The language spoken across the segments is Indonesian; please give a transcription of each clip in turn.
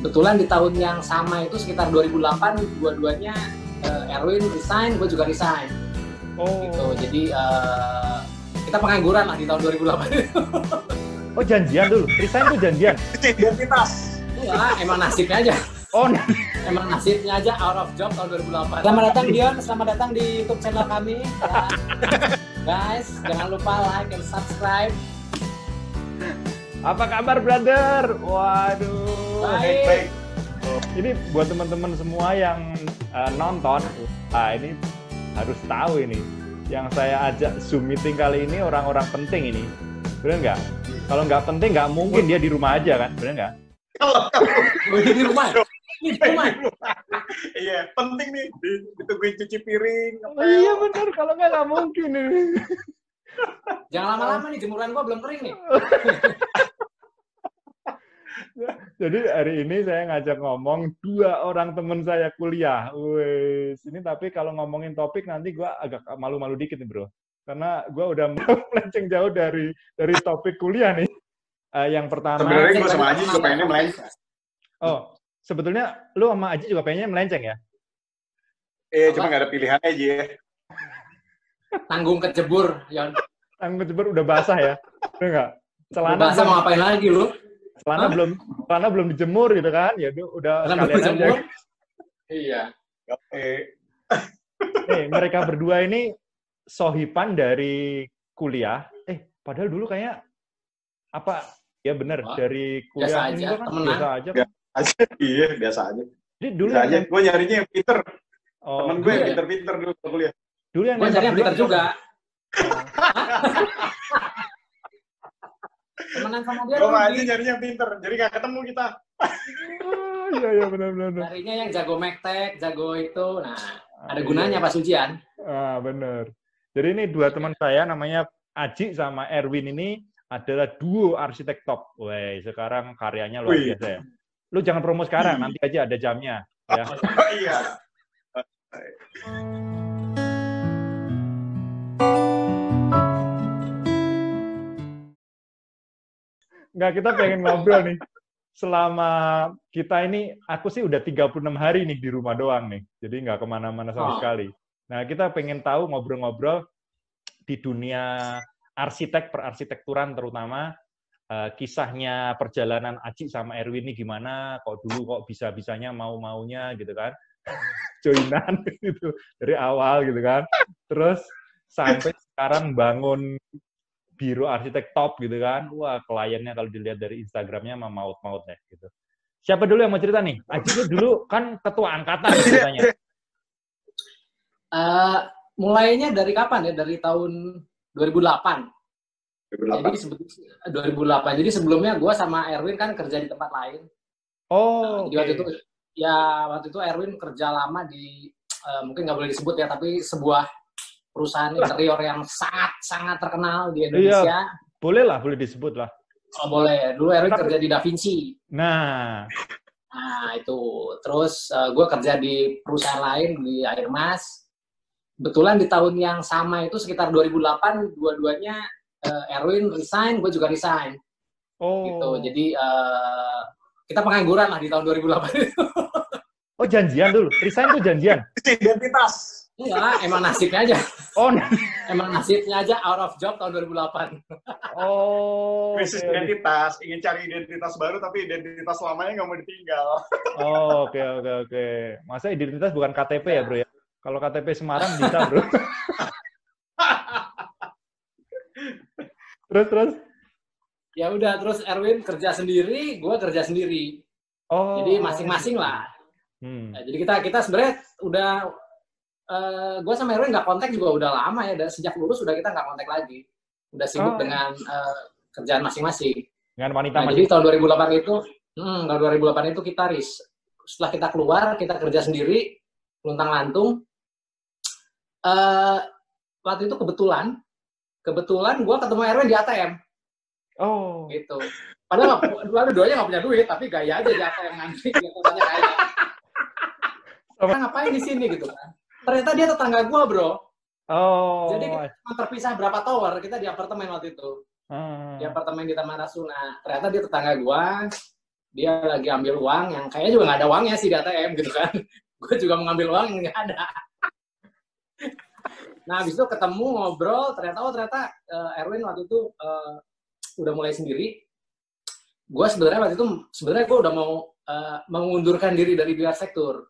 Kebetulan di tahun yang sama itu sekitar 2008, dua-duanya Erwin resign, gue juga resign. Gitu. Jadi kita pengangguran lah di tahun 2008 itu. Oh, janjian dulu. Resign tuh janjian. Identitas. Enggak, emang nasibnya aja. Oh, emang nasibnya aja out of job tahun 2008. Selamat datang Dion, selamat datang di YouTube channel kami. Ya. Guys, jangan lupa like dan subscribe. Apa kabar, brother? Waduh. Baik. Ini buat teman-teman semua yang nonton, ini harus tahu ini. Yang saya ajak Zoom meeting kali ini orang-orang penting ini. Bener nggak? Kalau nggak penting, nggak mungkin dia di rumah aja kan? Bener nggak? Kalau di rumah. Iya, penting nih ditungguin cuci piring. Iya benar, kalau nggak mungkin ini. Jangan lama-lama nih, jemuran gua belum kering nih. Jadi hari ini saya ngajak ngomong dua orang teman saya kuliah. Wes, ini tapi kalau ngomongin topik nanti gua agak malu-malu dikit nih, Bro. Karena gua udah melenceng jauh dari topik kuliah nih. Yang pertama, sebenarnya gua sama Aji juga pengennya melenceng. Oh, sebetulnya lu sama Aji juga pengennya melenceng ya? Cuma nggak ada pilihan aja ya. Tanggung kejebur, Yon. Tanggung kejebur udah basah ya? Udah nggak? Celana basah mau ngapain lagi lu? Celana belum dijemur gitu kan? Ya udah sekalian aja. Iya. Nih, mereka berdua ini sohipan dari kuliah. Padahal dulu kayak apa? Ya bener, dari kuliah biasa aja, kan biasa aja. Iya, biasa aja. Jadi dulu aja. Gue nyarinya yang pinter. Temen gue yang ya? pinter-pinter dulu kuliah. Dulu yang gue nyari yang pinter juga. Temenan sama dia. Gue aja nyarinya yang pinter, jadi gak ketemu kita. Iya benar. Nyarinya yang jago mektek, jago itu. Nah, ada gunanya pas ujian. Bener. Jadi ini dua teman saya namanya Aji sama Erwin ini adalah duo arsitek top. Woi, sekarang karyanya luar biasa ya. Lu jangan promo sekarang, nanti aja ada jamnya. Ya. Iya. Nggak, kita pengen ngobrol nih. Selama kita ini, aku sih udah 36 hari nih di rumah doang nih. Jadi nggak kemana-mana sama sekali. Nah, kita pengen tahu ngobrol-ngobrol di dunia arsitek, perarsitekturan terutama, kisahnya perjalanan Aji sama Erwin ini gimana, kok dulu kok bisa-bisanya mau-maunya gitu kan. Joinan gitu, dari awal gitu kan. Terus sampai sekarang bangun biro arsitek top gitu kan. Wah, kliennya kalau dilihat dari Instagramnya mah maut-maut ya gitu. Siapa dulu yang mau cerita nih? Aji itu dulu kan ketua angkatan ceritanya. Mulainya dari kapan ya? Dari tahun 2008. Jadi 2008. Jadi sebelumnya gue sama Erwin kan kerja di tempat lain. Jadi waktu itu Erwin kerja lama di mungkin nggak boleh disebut ya, tapi sebuah perusahaan interior yang sangat terkenal di Indonesia. Iya, boleh disebut lah. Oh boleh. Dulu Erwin kerja di Da Vinci. Nah itu. Terus gue kerja di perusahaan lain di Airmas. Kebetulan di tahun yang sama itu sekitar 2008, dua-duanya Erwin resign, gue juga resign. Gitu. Jadi kita pengangguran lah di tahun 2008 itu. Oh, janjian dulu. Resign tuh janjian. Identitas. Enggak, emang nasibnya aja. Emang nasibnya aja out of job tahun 2008. Krisis identitas, ingin cari identitas baru tapi identitas lamanya nggak mau ditinggal. Oke. Masa identitas bukan KTP ya, Bro ya? Kalau KTP Semarang bisa, Bro. Terus? Ya udah, terus Erwin kerja sendiri, gue kerja sendiri. Jadi masing-masing lah. Nah, jadi kita sebenarnya udah gue sama Erwin nggak kontak juga udah lama ya. Sejak lulus udah kita nggak kontak lagi. Udah sibuk dengan kerjaan masing-masing. Dengan wanita. Jadi tahun 2008 itu kita setelah kita keluar, kita kerja sendiri, luntang-lantung. Waktu itu kebetulan gue ketemu Erwin di ATM. Gitu. Padahal dua-duanya nggak punya duit, tapi gaya aja di ATM ngantri, katanya kaya. Kita ngapain di sini gitu kan? Ternyata dia tetangga gue, Bro. Jadi kita terpisah berapa tower, kita di apartemen waktu itu. Di apartemen di Taman Rasuna. Ternyata dia tetangga gue. dia lagi ambil uang yang kayaknya juga nggak ada uangnya sih di ATM gitu kan. Gue juga mengambil uang yang nggak ada. Nah, habis itu ketemu, ngobrol, ternyata Erwin waktu itu udah mulai sendiri. Gue sebenarnya gue udah mau mengundurkan diri dari biar sektor.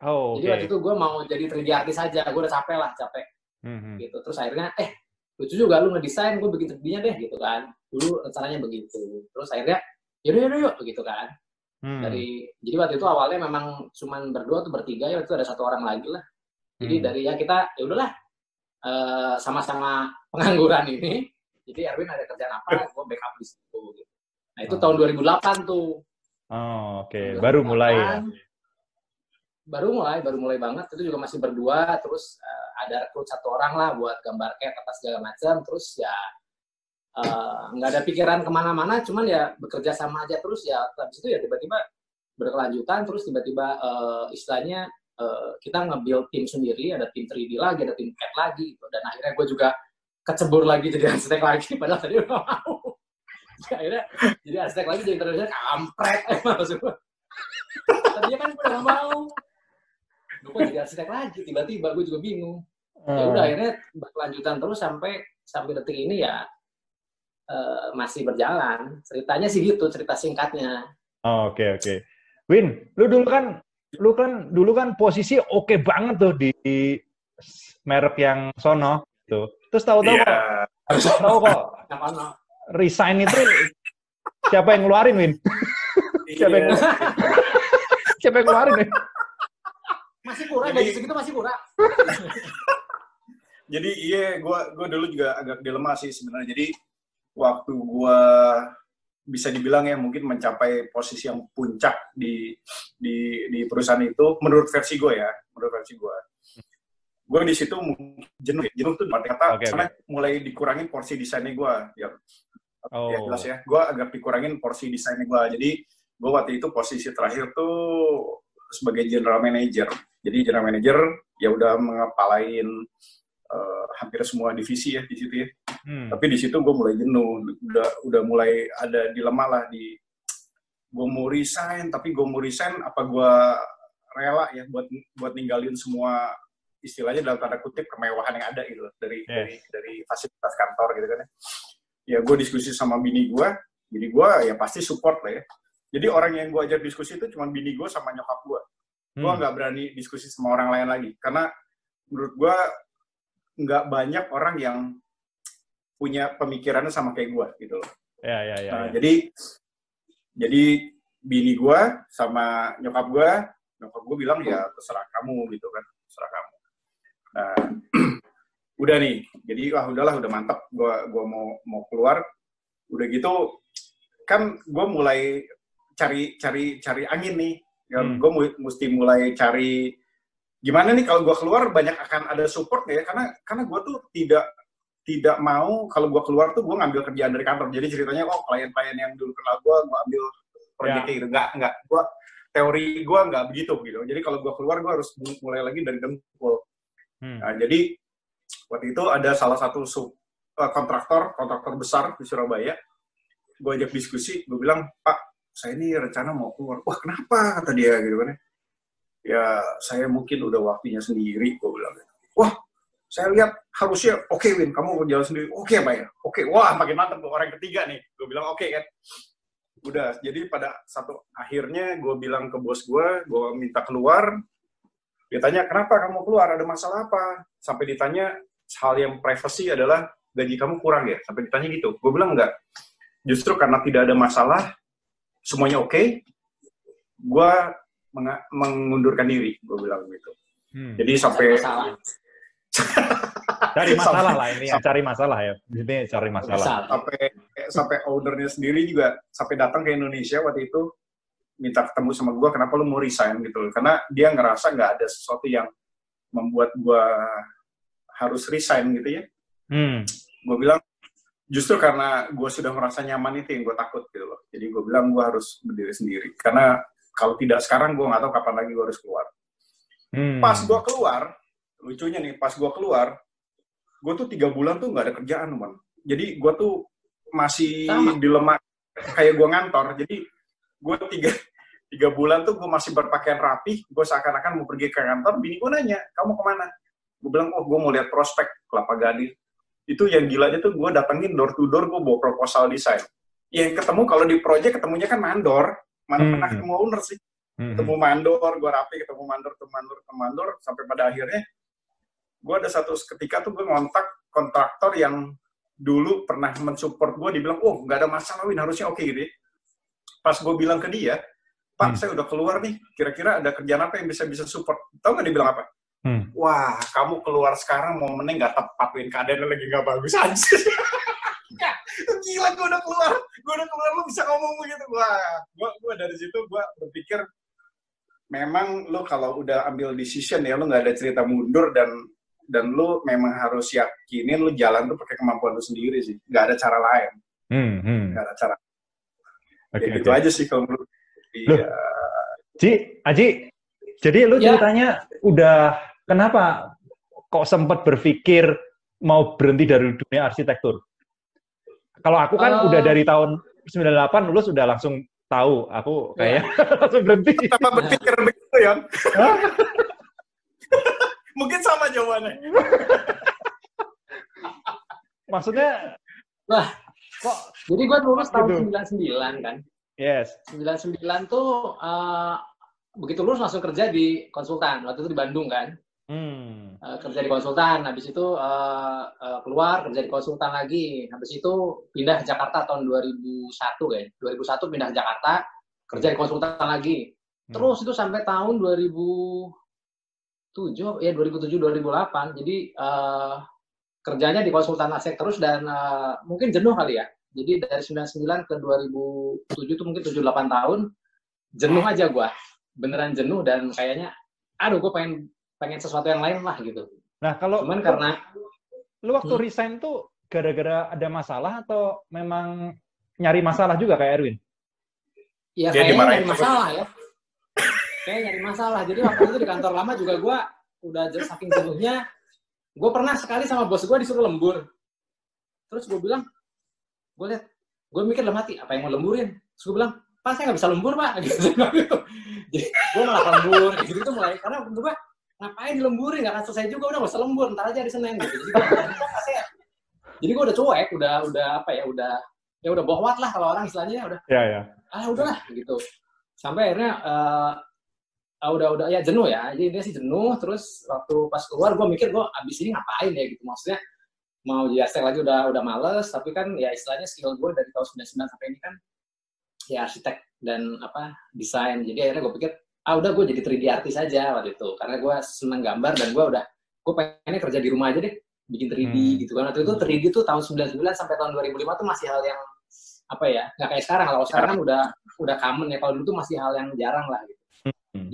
Oh, jadi waktu itu gue mau jadi 3D artist aja, gue udah capek. Gitu. Terus akhirnya, lucu juga lu ngedesain, gue bikin 3D-nya deh, gitu kan. Dulu rencananya begitu. Terus akhirnya, yuk, begitu kan. Jadi waktu itu awalnya memang cuman berdua tuh, bertiga, ya waktu itu ada satu orang lagi lah. Jadi dari kita, ya udahlah, sama-sama pengangguran ini. Jadi Erwin ada kerjaan apa, gue backup di situ. Gitu. Nah itu tahun 2008 tuh. Oh, oke. Baru mulai ya? Baru mulai banget. Itu juga masih berdua. Terus ada rekrut satu orang lah buat gambar cat apa segala macam. Terus ya nggak ada pikiran kemana-mana. Cuman ya bekerja sama aja terus ya. Habis itu ya tiba-tiba berkelanjutan. Terus tiba-tiba istilahnya kita nge-build tim sendiri. Ada tim 3D lagi, ada tim cat lagi. Gitu. Dan akhirnya gue juga kecebur lagi jadi arsitek lagi. Padahal tadi udah mau. Akhirnya jadi arsitek lagi, jadi terusnya kampret maksud gue. Tadinya kan gue udah gak mau. Gue kok jadi arsitek lagi, tiba-tiba gue juga bingung. Ya udah akhirnya berkelanjutan terus sampai detik ini ya masih berjalan. Ceritanya sih gitu, cerita singkatnya. Oke. Win, lu dulu kan posisi oke banget tuh di merek yang sono tuh. Terus tahu-tahu kok resign itu siapa yang ngeluarin, Win? Siapa yang ngeluarin, Win? Masih kurang, gaji segitu masih kurang. Jadi gue dulu juga agak dilema sih sebenarnya. Jadi waktu gue bisa dibilang ya mungkin mencapai posisi yang puncak di perusahaan itu, menurut versi gue di situ jenuh tuh kata karena mulai dikurangin porsi desainnya gue ya jelas ya, gue agak dikurangin porsi desainnya gue. Jadi gue waktu itu posisi terakhir tuh sebagai general manager. Jadi general manager ya udah mengepalain hampir semua divisi ya di situ ya. Tapi di situ gue mulai jenuh, udah mulai ada dilema lah di gue mau resign, tapi gue mau resign apa gue rela ya buat ninggalin semua istilahnya dalam tanda kutip kemewahan yang ada gitu dari fasilitas kantor gitu kan ya. Ya gue diskusi sama bini gue ya pasti support lah ya. Jadi orang yang gue ajak diskusi itu cuma bini gue sama nyokap gue. Gue nggak berani diskusi sama orang lain lagi karena menurut gue nggak banyak orang yang punya pemikirannya sama kayak gue gitu loh. Ya. Jadi bini gue sama nyokap gue bilang ya terserah kamu gitu kan, terserah kamu. Nah, udah nih, jadi udahlah udah mantap, gue mau keluar, udah gitu kan gue mulai cari angin nih, gue mesti mulai cari gimana nih kalau gue keluar banyak akan ada support ya, karena gue tuh tidak mau kalau gue keluar tuh gue ngambil kerjaan dari kantor. Jadi ceritanya klien-klien yang dulu kenal gue ambil proyeknya gitu, nggak gue teori gue nggak begitu gitu. Jadi kalau gue keluar gue harus mulai lagi dari dengkul. Nah, jadi waktu itu ada salah satu kontraktor besar di Surabaya, gue ajak diskusi, gue bilang, Pak, saya ini rencana mau keluar. Wah, kenapa? Kata dia gitu kan. Ya, saya mungkin udah waktunya sendiri, gue bilang. Wah, saya lihat harusnya, oke, Win, kamu jalan sendiri. Oke, Pak ya? Oke, wah, makin mantap tuh orang ketiga nih. Gue bilang, oke kan. Udah, jadi pada satu akhirnya gue bilang ke bos gue minta keluar. Dia tanya, kenapa kamu keluar? Ada masalah apa? Sampai ditanya, hal yang privacy adalah gaji kamu kurang ya? Sampai ditanya gitu. Gue bilang enggak. Justru karena tidak ada masalah, semuanya oke, gue mengundurkan diri. Gue bilang gitu. Jadi sampai... Cari masalah lah ini ya, cari masalah ya. Ini cari masalah. Sampai ownernya sendiri juga, sampai datang ke Indonesia waktu itu, minta ketemu sama gue, kenapa lu mau resign gitu. Karena dia ngerasa nggak ada sesuatu yang membuat gue harus resign gitu ya. Gue bilang, justru karena gue sudah merasa nyaman itu yang gue takut gitu loh. Jadi gue bilang gue harus berdiri sendiri. Karena kalau tidak sekarang gue nggak tahu kapan lagi gue harus keluar. Pas gue keluar, lucunya nih, pas gue keluar, gue tuh 3 bulan tuh nggak ada kerjaan, man. Jadi gue tuh masih dilema kayak gue ngantor. Jadi gue 3 bulan tuh gue masih berpakaian rapi, gue seakan-akan mau pergi ke kantor, bini gue nanya, kamu kemana? Gue bilang, oh gue mau lihat prospek Kelapa Gading. Itu yang gilanya tuh gue datengin door to door, gue bawa proposal desain. Yang ketemu kalau di project ketemunya kan mandor, mana pernah ketemu owner sih. Ketemu mandor, gue rapi, ketemu mandor, sampai pada akhirnya gue ada satu ketika tuh gue ngontak kontraktor yang dulu pernah mensupport gue, dibilang, oh nggak ada masalah Win, harusnya oke gitu. Pas gue bilang ke dia, Pak, saya udah keluar nih, kira-kira ada kerjaan apa yang bisa support? Tahu nggak dia bilang apa? Wah, kamu keluar sekarang momennya nggak tepat, Win, keadaannya lagi nggak bagus aja. Gila, gue udah keluar, lu bisa ngomong begitu. Wah, gue dari situ gue berpikir, memang lu kalau udah ambil decision ya, lu nggak ada cerita mundur, dan lu memang harus yakinin lu jalan tuh pakai kemampuan lu sendiri sih, nggak ada cara lain. Nggak ada cara. Ya gitu aja sih kalau menurut. Iya. Aji, jadi lu ceritanya udah kenapa kok sempat berpikir mau berhenti dari dunia arsitektur? Kalau aku kan udah dari tahun 98 lulus udah langsung tahu, aku kayak langsung berhenti. Kenapa berpikir begitu ya? Mungkin sama jawabannya. Maksudnya, kok jadi gue lulus tahun 99 kan? Yes. 99 tuh begitu lulus langsung kerja di konsultan. Waktu itu di Bandung kan. Kerja di konsultan, habis itu keluar kerja di konsultan lagi. Habis itu pindah ke Jakarta tahun 2001 kan. 2001 pindah ke Jakarta, kerja di konsultan lagi. Terus itu sampai tahun 2007 2008. Jadi kerjanya di konsultan arsitek terus dan mungkin jenuh kali ya. Jadi dari 99 ke 2007 tuh mungkin 7-8 tahun, jenuh aja gue. Beneran jenuh dan kayaknya, aduh gue pengen sesuatu yang lain lah gitu. Nah kalau cuman karena lu waktu resign tuh gara-gara ada masalah atau memang nyari masalah juga kayak Erwin? Iya kayaknya nyari masalah ya. Kayak nyari masalah. Jadi waktu itu di kantor lama juga gue udah saking jenuhnya, gue pernah sekali sama bos gue disuruh lembur. Terus gue bilang, gue mikir dalam hati, apa yang mau lemburin? Terus gue bilang, Pak, saya nggak bisa lembur, Pak. Gitu. Jadi gue malah lembur, gitu itu mulai. Karena menurut gue, ngapain dilemburin? Nggak akan selesai juga, udah nggak usah lembur, ntar aja hari Senin. Gitu. Jadi gue udah cuek, udah bohwat lah kalau orang istilahnya udah. Udahlah gitu. Sampai akhirnya udah ya jenuh ya. Jadi dia sih jenuh. Terus waktu pas keluar, gue mikir gue abis ini ngapain ya gitu. Maksudnya mau jadi arsitek lagi udah males, tapi kan ya istilahnya skill gue dari tahun 99 sampai ini kan ya arsitek dan desain. Jadi akhirnya gue pikir udah gue jadi 3D artis aja waktu itu, karena gue seneng gambar dan gue pengennya kerja di rumah aja deh, bikin 3D gitu kan. Waktu itu 3D tuh tahun 99 sampai tahun 2005 tuh masih hal yang nggak kayak sekarang. Kalau sekarang kan udah common ya, kalau dulu tuh masih hal yang jarang lah gitu.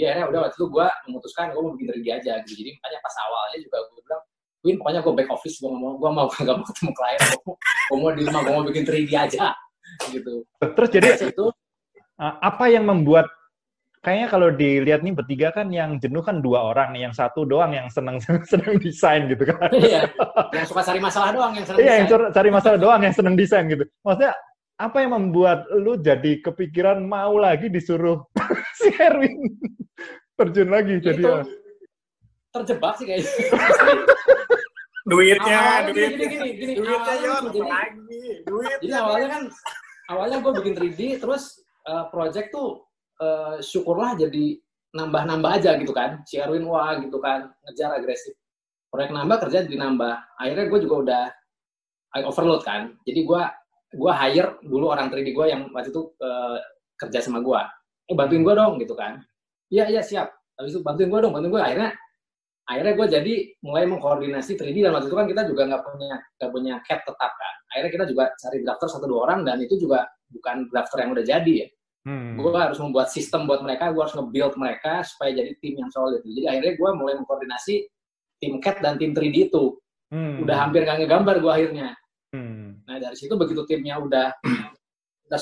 Jadi akhirnya udah waktu itu gue memutuskan gue mau bikin 3D aja gitu. Jadi makanya pas awalnya juga gue bilang, Win, pokoknya gue back office, gue nggak mau ketemu klien, gue mau di rumah, gue mau bikin 3D aja, gitu. Terus jadi itu apa yang membuat, kayaknya kalau dilihat nih bertiga kan yang jenuh kan 2 orang nih, yang satu doang yang seneng desain gitu kan? Iya, yang suka cari masalah doang yang seneng desain. Iya, yang cari masalah doang yang seneng desain gitu. Maksudnya apa yang membuat lu jadi kepikiran mau lagi disuruh si Erwin terjun lagi jadi? Terjebak sih kayaknya. Duitnya jadi awalnya gue bikin 3D, terus project tuh syukurlah jadi nambah aja gitu kan. Si Erwin gitu kan, ngejar agresif. Proyek nambah, kerja jadi nambah. Akhirnya gue juga udah overload kan. Jadi gue hire dulu orang 3D gue yang waktu itu kerja sama gue. Bantuin gue dong gitu kan. Iya siap. Habis itu bantuin gue. Akhirnya gue jadi mulai mengkoordinasi 3D, dan waktu itu kan kita juga nggak punya CAD tetap kan. Akhirnya kita juga cari drafter 1-2 orang, dan itu juga bukan drafter yang udah jadi ya. Gue harus membuat sistem buat mereka, gue harus nge-build mereka supaya jadi tim yang solid. Jadi akhirnya gue mulai mengkoordinasi tim CAD dan tim 3D itu. Udah hampir nggak ngegambar gue akhirnya. Nah dari situ begitu timnya udah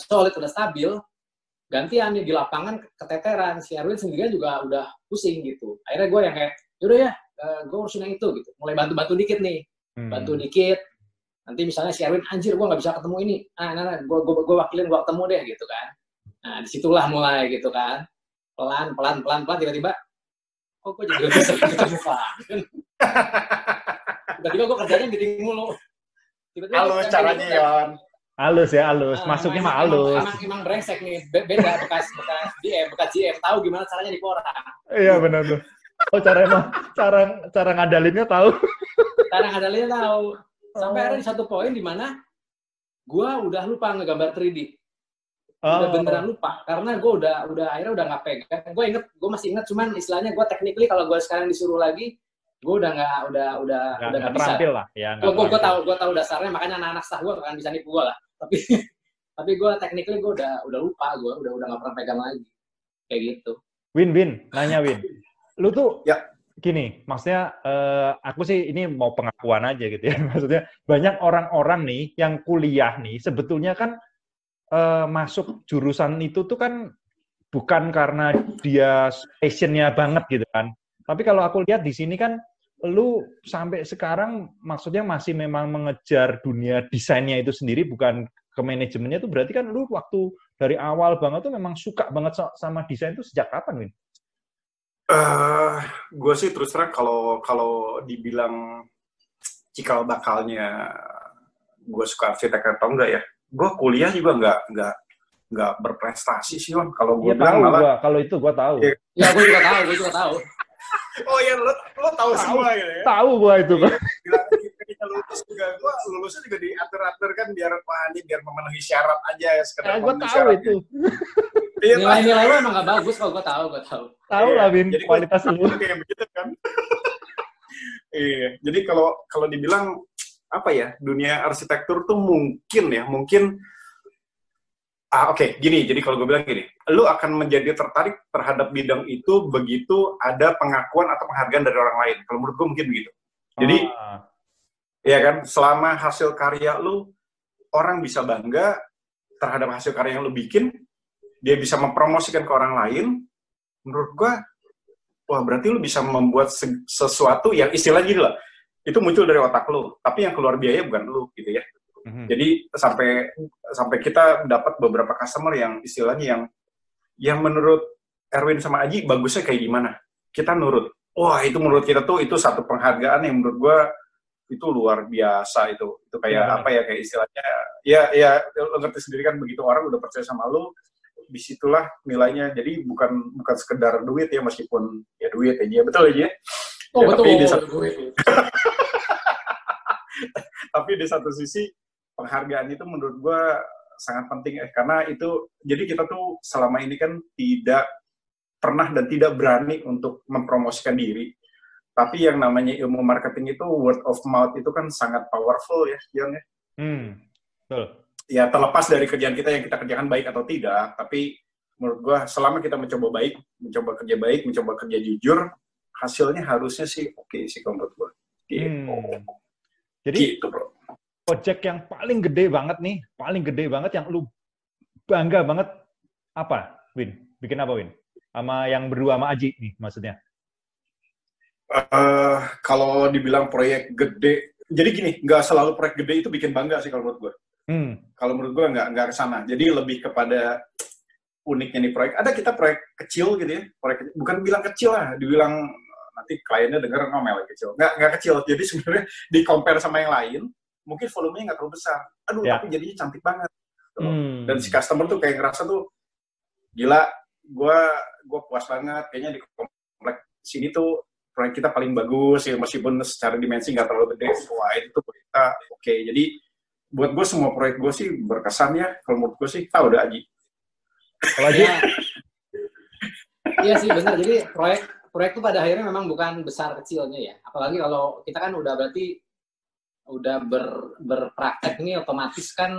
solid, udah stabil, gantian nih di lapangan keteteran. Si Erwin sendirian juga udah pusing gitu. Akhirnya gue yang kayak, yaudah ya, gue urusin yang itu gitu. Mulai bantu dikit nih, bantu dikit. Nanti misalnya si Erwin, anjir gue nggak bisa ketemu ini, gue wakilin, gue ketemu deh gitu kan. Nah, disitulah mulai gitu kan. Pelan, tiba-tiba, kok gue jadi lebih sering ketemu klien. Tiba-tiba gue kerjanya meeting mulu. Tiba-tiba halus caranya, Yon. Halus ya, halus. Masuknya mah halus. Emang brengsek nih. Beda bekas GM. Tahu gimana caranya di orang. Iya, benar tuh. Oh, cara ngadalinnya tahu. Cara ngadalinnya tahu. Sampai akhirnya di satu poin di mana gue udah lupa ngegambar 3D. Udah beneran lupa karena gue udah akhirnya udah nggak pegang. Gue masih inget, cuman istilahnya gue technically kalau gue sekarang disuruh lagi, gue udah nggak bisa. Lah, ya, gue tahu dasarnya, makanya anak-anak staff gue akan bisa nipu gue lah. Tapi gue technically gue udah lupa, gue udah nggak pernah pegang lagi kayak gitu. Win, nanya Win, lu tuh ya gini, maksudnya aku sih ini mau pengakuan aja gitu ya. Maksudnya banyak orang-orang nih yang kuliah nih sebetulnya kan masuk jurusan itu tuh kan bukan karena dia passionnya banget gitu kan. Tapi kalau aku lihat di sini kan, lu sampai sekarang maksudnya masih memang mengejar dunia desainnya itu sendiri, bukan ke manajemennya. Itu berarti kan lu waktu dari awal banget tuh memang suka banget sama desain itu sejak kapan, Win? Gue sih terus terang kalau dibilang cikal bakalnya gue suka arsitek atau enggak ya, gue kuliah juga nggak berprestasi sih, Wan. Kalau gue bilang malah kalau itu gue tahu. Ya gue juga tahu. Oh ya, lo tahu semua gitu ya? Tahu gue itu. Bilang kita lulus juga, gue lulusnya juga diatur-atur kan biar memenuhi syarat aja ya, sekedar gue tahu itu. Nilai-nilai lo emang nggak bagus kok, gue tahu. Tahu lah, Win, kualitas lu. Kayak begitu kan. Iya, jadi kalau dibilang apa ya, dunia arsitektur tuh mungkin oke, gini, jadi kalau gue bilang gini, lu akan menjadi tertarik terhadap bidang itu begitu ada pengakuan atau penghargaan dari orang lain. Kalau menurut gue mungkin begitu. Jadi, ya kan, selama hasil karya lu, orang bisa bangga terhadap hasil karya yang lu bikin, dia bisa mempromosikan ke orang lain, menurut gue, wah berarti lu bisa membuat sesuatu yang istilahnya gini lah, itu muncul dari otak lu, tapi yang keluar biaya bukan lu, gitu ya. Jadi sampai kita dapat beberapa customer yang istilahnya yang menurut Erwin sama Aji bagusnya kayak gimana, kita nurut. Wah itu menurut kita tuh itu satu penghargaan yang menurut gua itu luar biasa. Itu kayak apa ya, kayak istilahnya ya lo ngerti sendiri kan, begitu orang udah percaya sama lu, disitulah nilainya. Jadi bukan sekedar duit ya, meskipun ya duit aja, betul aja. Oh ya, betul. Tapi di satu sisi penghargaan itu menurut gue sangat penting karena itu, jadi kita tuh selama ini kan tidak pernah dan tidak berani untuk mempromosikan diri, tapi yang namanya ilmu marketing itu word of mouth itu kan sangat powerful ya, Jon ya. Betul. Ya terlepas dari kerjaan kita yang kita kerjakan baik atau tidak, tapi menurut gue selama kita mencoba kerja baik, mencoba kerja jujur, hasilnya harusnya sih oke sih menurut gue. Gitu. Jadi gitu, bro. Project yang paling gede banget yang lu bangga banget apa, Win? Bikin apa, Win? Sama yang berdua sama Aji nih maksudnya. Kalau dibilang proyek gede, jadi gini, nggak selalu proyek gede itu bikin bangga sih kalau menurut gue. Kalau menurut gue nggak kesana. Jadi lebih kepada uniknya nih proyek. Ada kita proyek kecil gitu ya, bukan bilang kecil lah, dibilang nanti kliennya denger ngomel kecil. Nggak kecil. Jadi sebenarnya di compare sama yang lain, mungkin volumenya nggak terlalu besar. Tapi jadinya cantik banget. Dan si customer tuh kayak ngerasa tuh, gila, gue puas banget. Kayaknya di komplek sini tuh proyek kita paling bagus, ya, meskipun secara dimensi nggak terlalu gede. Wah, itu tuh kita oke. Jadi, buat gue semua proyek gue sih berkesan ya. Kalau menurut gue sih, tahu udah Aji. Kalau Aji? Iya sih, benar. Jadi, proyek tuh pada akhirnya memang bukan besar kecilnya ya. Apalagi kalau kita kan udah berpraktek ini otomatis kan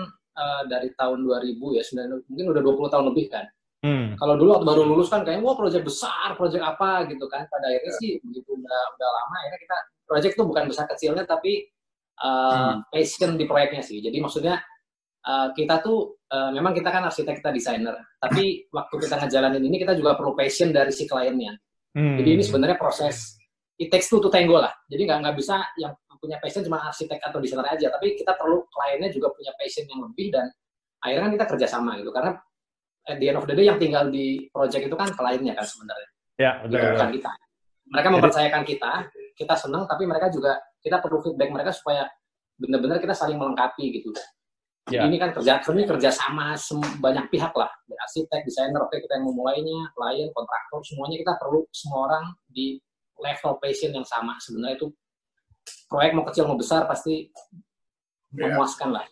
dari tahun 2000 ya, mungkin udah 20 tahun lebih kan. Kalau dulu waktu baru lulus kan kayak wah proyek besar, proyek apa gitu kan. Pada akhirnya sih begitu udah lama akhirnya kita proyek itu bukan besar kecilnya tapi passion di proyeknya sih. Jadi maksudnya kita tuh memang kita kan arsitek, kita desainer, tapi waktu kita ngejalanin ini kita juga perlu passion dari si kliennya. Jadi ini sebenarnya proses it takes two to tango lah. Jadi nggak bisa yang punya passion cuma arsitek atau desainer aja, tapi kita perlu kliennya juga punya passion yang lebih, dan akhirnya kan kita kerjasama gitu. Karena at the end of the day yang tinggal di project itu kan kliennya kan sebenarnya. Ya, betul. Bukan kita. Mereka mempercayakan kita senang, tapi mereka juga, kita perlu feedback mereka supaya benar-benar kita saling melengkapi gitu. Jadi ini kan kerja sama banyak pihak lah, arsitek, desainer, oke kita yang memulainya, klien, kontraktor, semuanya kita perlu semua orang di level passion yang sama. Sebenarnya itu proyek mau kecil mau besar pasti memuaskan lah.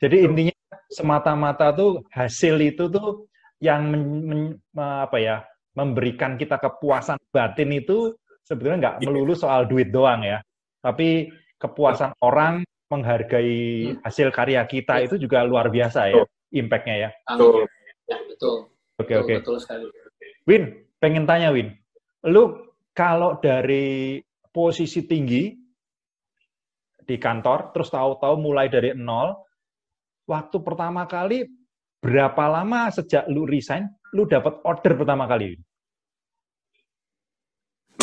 Jadi intinya semata-mata tuh hasil itu tuh yang memberikan kita kepuasan batin itu sebetulnya nggak melulu soal duit doang ya, tapi kepuasan orang menghargai hasil karya kita itu juga luar biasa ya, impact-nya ya. Betul. Betul. Oke. Betul sekali. Win, pengen tanya Win, lu kalau dari posisi tinggi di kantor, terus tahu-tahu mulai dari nol, waktu pertama kali berapa lama sejak lu resign, lu dapat order pertama kali?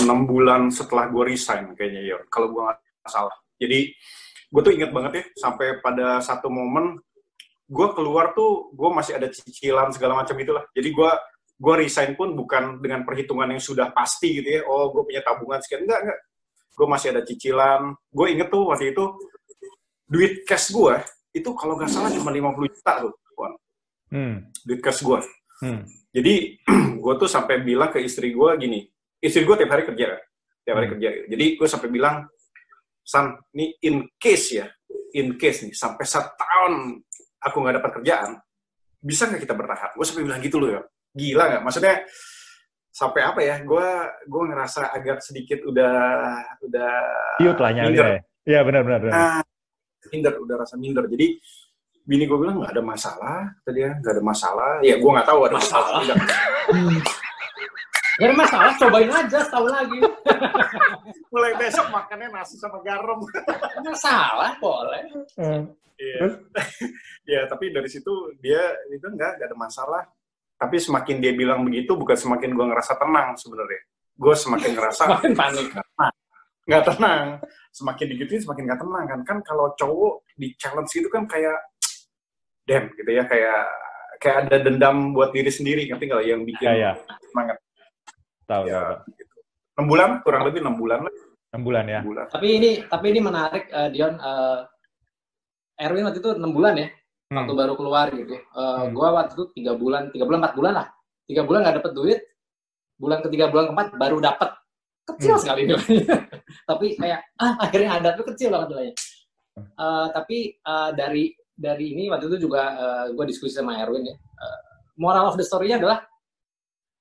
6 bulan setelah gue resign kayaknya ya, kalau gue nggak salah. Jadi gue tuh inget banget ya, sampai pada satu momen gue keluar tuh gue masih ada cicilan segala macam itulah. Jadi gue resign pun bukan dengan perhitungan yang sudah pasti gitu ya. Oh gue punya tabungan sekian, enggak. Gue masih ada cicilan. Gue inget tuh waktu itu duit cash gue itu kalau nggak salah cuma 50 juta tuh. Duit cash gue. Jadi gue tuh sampai bilang ke istri gue gini. Istri gue tiap hari kerja. Jadi gue sampai bilang, San, ini in case nih, sampai 1 tahun aku nggak dapat kerjaan, bisa nggak kita bertahan? Gue sampai bilang gitu loh ya. Gila nggak? Maksudnya, sampai apa ya, gue ngerasa agak sedikit udah Tiut lah nyali. Iya benar. Udah rasa minder. Jadi, bini gue bilang nggak ada masalah, tadi ya, nggak ada masalah. Ya gue nggak tahu ada masalah. Gak ada masalah, cobain aja setahun lagi. Mulai besok makannya nasi sama garam. Masalah, boleh. Ya, tapi dari situ dia itu nggak ada masalah. Tapi semakin dia bilang begitu, bukan semakin gue ngerasa tenang sebenarnya. Gue semakin ngerasa semakin panik. Nggak tenang. Semakin digituin semakin nggak tenang kan. Kan kalau cowok di challenge itu kan kayak damn gitu ya, kayak ada dendam buat diri sendiri, ngerti nggak yang bikin semangat. Tahu. Gitu. 6 bulan, kurang lebih 6 bulan lah. 6 bulan ya. 6 bulan. Tapi ini menarik, Dion. Erwin waktu itu 6 bulan ya, waktu baru keluar gitu. Gua waktu itu 3 bulan, 4 bulan lah. 3 bulan nggak dapet duit, bulan ketiga, bulan keempat baru dapet. Kecil sekali nilainya. Tapi kayak, akhirnya ada tuh kecil banget nilainya. Tapi dari ini, waktu itu juga gue diskusi sama Erwin ya. Moral of the story-nya adalah,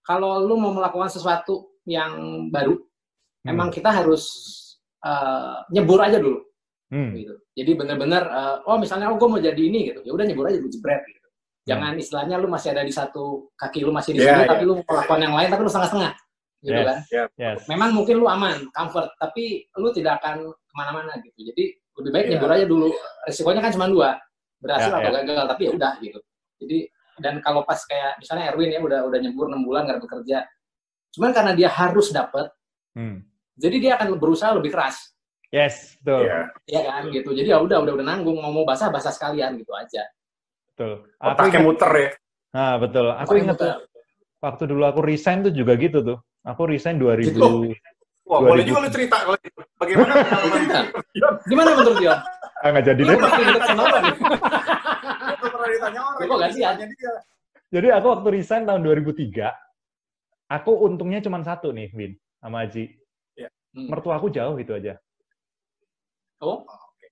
kalau lu mau melakukan sesuatu yang baru, emang kita harus nyebur aja dulu. Gitu. Jadi benar-benar, misalnya gue mau jadi ini gitu, ya udah nyebur aja dulu, jebret gitu. Jangan istilahnya lu masih ada di satu kaki lu masih di sini, tapi lu melakukan yang lain, tapi lu setengah-setengah, gitu kan. Memang mungkin lu aman, comfort, tapi lu tidak akan kemana-mana gitu. Jadi lebih baik nyebur aja dulu. Resikonya kan cuma 2, berhasil atau gagal, tapi ya udah gitu. Jadi dan kalau pas kayak misalnya Erwin ya udah nyebur 6 bulan nggak bekerja, cuman karena dia harus dapat, jadi dia akan berusaha lebih keras. Yes, betul. Iya kan gitu. Jadi ya udah nanggung, mau basah sekalian gitu aja. Betul. Otaknya muter ya. Nah, betul. Aku ingat tuh waktu dulu aku resign tuh juga gitu tuh. Aku resign 2000. Wah, boleh juga lu cerita kalau itu. Bagaimana? Gimana menurut dia? Nggak jadi deh. Jadi aku waktu resign tahun 2003, aku untungnya cuma 1 nih, Win, sama Aji. Mertuaku jauh gitu aja. Oh?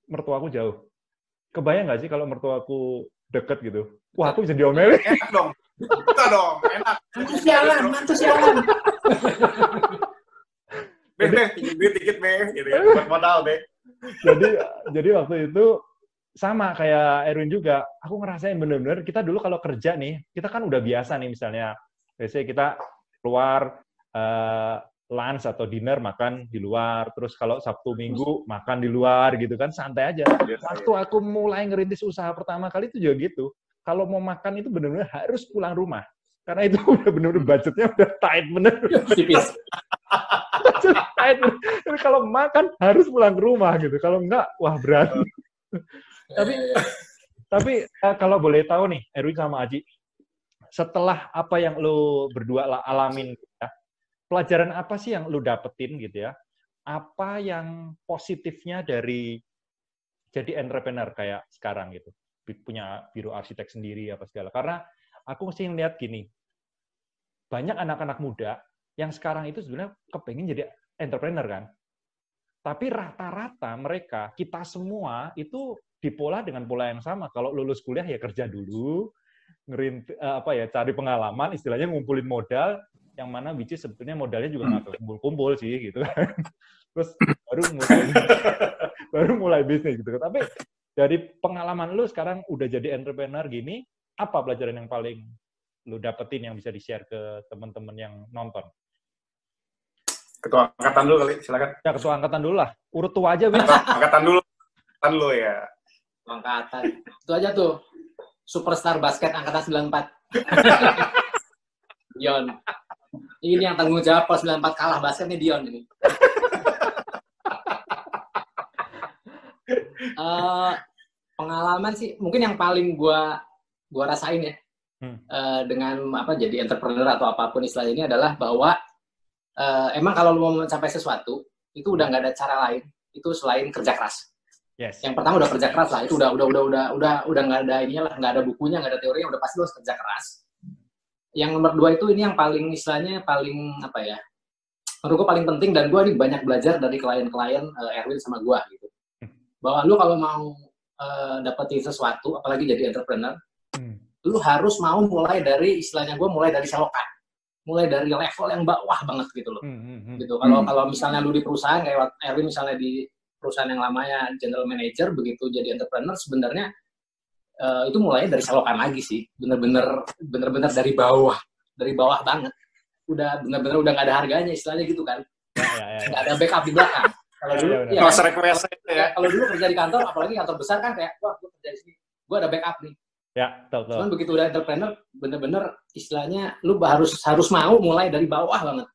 Mertuaku jauh. Kebayang nggak sih kalau mertuaku deket gitu? Wah, aku bisa diomelin. Enak dong. Bisa dong, enak. Mantu sialan. Duit dikit, gitu ya. Buat modal, Jadi waktu itu sama kayak Erwin juga, aku ngerasain bener-bener, kita dulu kalau kerja nih, kita kan udah biasa nih misalnya, biasanya kita keluar lunch atau dinner makan di luar, terus kalau Sabtu Minggu makan di luar gitu kan, santai aja. Waktu aku mulai ngerintis usaha pertama kali itu juga gitu, kalau mau makan itu bener-bener harus pulang rumah, karena itu udah bener-bener budgetnya udah tight bener. Tight bener. Jadi kalau makan harus pulang ke rumah gitu, kalau enggak, wah berat. Tapi kalau boleh tahu nih, Erwin sama Aji, setelah apa yang lu berdua alamin, ya, pelajaran apa sih yang lu dapetin gitu ya? Apa yang positifnya dari jadi entrepreneur kayak sekarang gitu? Punya biro arsitek sendiri apa segala. Karena aku mesti ngeliat gini, banyak anak-anak muda yang sekarang itu sebenarnya kepengen jadi entrepreneur kan. Tapi rata-rata mereka, kita semua itu dipola dengan pola yang sama. Kalau lulus kuliah ya kerja dulu, cari pengalaman, istilahnya ngumpulin modal, yang mana which is sebetulnya modalnya juga nggak kumpul-kumpul sih gitu kan. Terus baru mulai bisnis gitu. Tapi dari pengalaman lu sekarang udah jadi entrepreneur gini, apa pelajaran yang paling lu dapetin yang bisa di-share ke teman-teman yang nonton? Ketua angkatan dulu kali, silakan. Ya, ketua angkatan dulu lah. Urut tua aja, Win. Angkatan dulu. Angkatan dulu ya. Angkatan. Itu aja tuh. Superstar basket angkatan 94. Dion. Ini yang tanggung jawab pas 94 kalah basketnya Dion ini. Pengalaman sih mungkin yang paling gua rasain ya. Dengan jadi entrepreneur atau apapun istilah ini adalah bahwa emang kalau lu mau mencapai sesuatu itu udah nggak ada cara lain itu selain kerja keras. Yes. Yang pertama udah kerja keras lah, itu udah nggak ada ininya lah, nggak ada bukunya, nggak ada teorinya, udah pasti lu harus kerja keras. Yang nomor 2 itu ini yang paling istilahnya paling menurut gue paling penting, dan gue ini banyak belajar dari klien-klien Erwin sama gue gitu. Bahwa lu kalau mau dapetin sesuatu, apalagi jadi entrepreneur, lu harus mau mulai dari istilahnya gue mulai dari selokan. Mulai dari level yang bawah banget gitu loh. Gitu. Kalau misalnya lu di perusahaan kayak Erwin misalnya di perusahaan yang lamanya general manager, begitu jadi entrepreneur sebenarnya itu mulainya dari selokan lagi sih. Bener-bener dari bawah banget. Udah bener-bener udah nggak ada harganya istilahnya gitu kan. Nggak ada backup di belakang. Kalau dulu kalau dulu kerja di kantor, apalagi kantor besar kan kayak wah gue kerja di sini, gue ada backup nih. Ya, tahu. Cuman begitu udah entrepreneur, bener-bener istilahnya lu harus mau mulai dari bawah banget.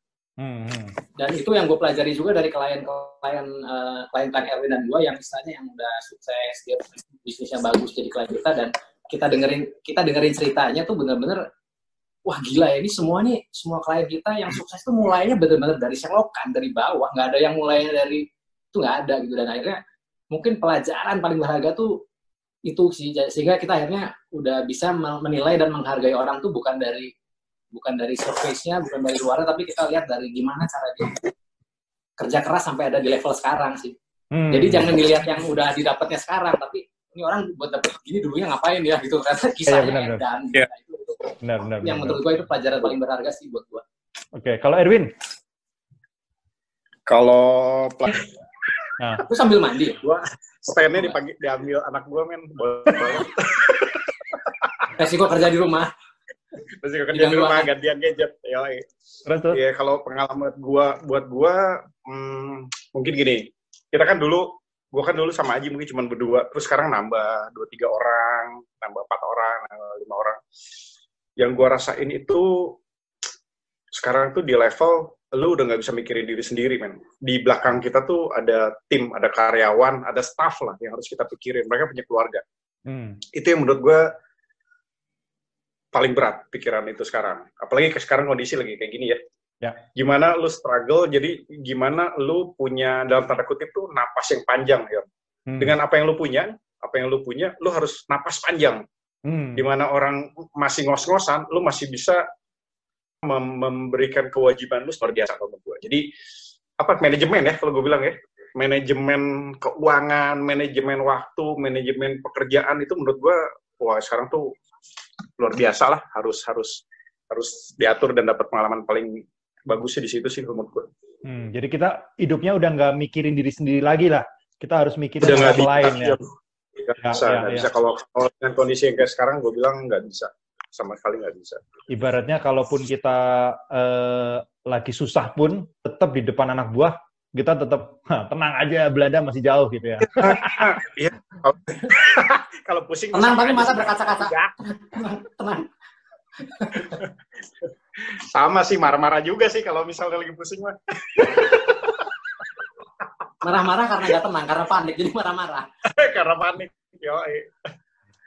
Dan itu yang gue pelajari juga dari klien Erwin dan gue yang istilahnya yang udah sukses, dia bisnisnya bagus jadi klien kita, dan kita dengerin ceritanya tuh bener-bener wah gila ya, ini semua klien kita yang sukses tuh mulainya bener-bener dari selokan, dari bawah, nggak ada yang mulainya dari itu, nggak ada gitu. Dan akhirnya mungkin pelajaran paling berharga tuh itu sih, sehingga kita akhirnya udah bisa menilai dan menghargai orang tuh bukan dari surface-nya, bukan dari luarnya, tapi kita lihat dari gimana cara dia kerja keras sampai ada di level sekarang sih. Jadi jangan dilihat yang udah didapatnya sekarang, tapi ini orang buat dapet gini dulunya ngapain ya gitu, karena kisahnya edan. Benar. Yang menurut gue itu pelajaran paling berharga sih buat gue. Oke, kalau Erwin? Kalau Lu sambil mandi? Gua stand-nya diambil anak gua men. Resiko kerja di rumah. Gantian gadget. Ya kalau pengalaman buat gua mungkin gini. Gua kan dulu sama Aji mungkin cuma berdua, terus sekarang nambah 2-3 orang, nambah 4 orang, 5 orang. Yang gua rasain itu sekarang tuh di level lu udah nggak bisa mikirin diri sendiri, men. Di belakang kita tuh ada tim, ada karyawan, ada staff lah yang harus kita pikirin. Mereka punya keluarga. Itu yang menurut gue paling berat pikiran itu sekarang. Apalagi sekarang kondisi lagi kayak gini ya. Gimana lu struggle, jadi gimana lu punya, dalam tanda kutip tuh, napas yang panjang. Ya. Dengan apa yang lu punya, lu harus napas panjang. Dimana orang masih ngos-ngosan, lu masih bisa memberikan kewajiban lu luar biasa kalau menurut gue. Jadi manajemen ya kalau gue bilang ya, manajemen keuangan, manajemen waktu, manajemen pekerjaan itu menurut gue wah sekarang tuh luar biasa lah, harus diatur dan dapat pengalaman paling bagusnya di situ sih menurut gue. Jadi kita hidupnya udah nggak mikirin diri sendiri lagi lah, kita harus mikirin orang lain ya. Nggak bisa kalau dengan kondisi yang kayak sekarang gue bilang nggak bisa. Sama sekali nggak bisa. Ibaratnya kalaupun kita lagi susah pun, tetap di depan anak buah, kita tetap tenang aja, Belanda masih jauh gitu ya. Iya. Kalau pusing. Tenang tapi masa berkaca-kaca. Tenang. Sama sih, marah-marah juga sih kalau misalnya lagi pusing mah. Marah-marah karena nggak tenang, karena panik, jadi marah-marah. Karena panik. Yoi.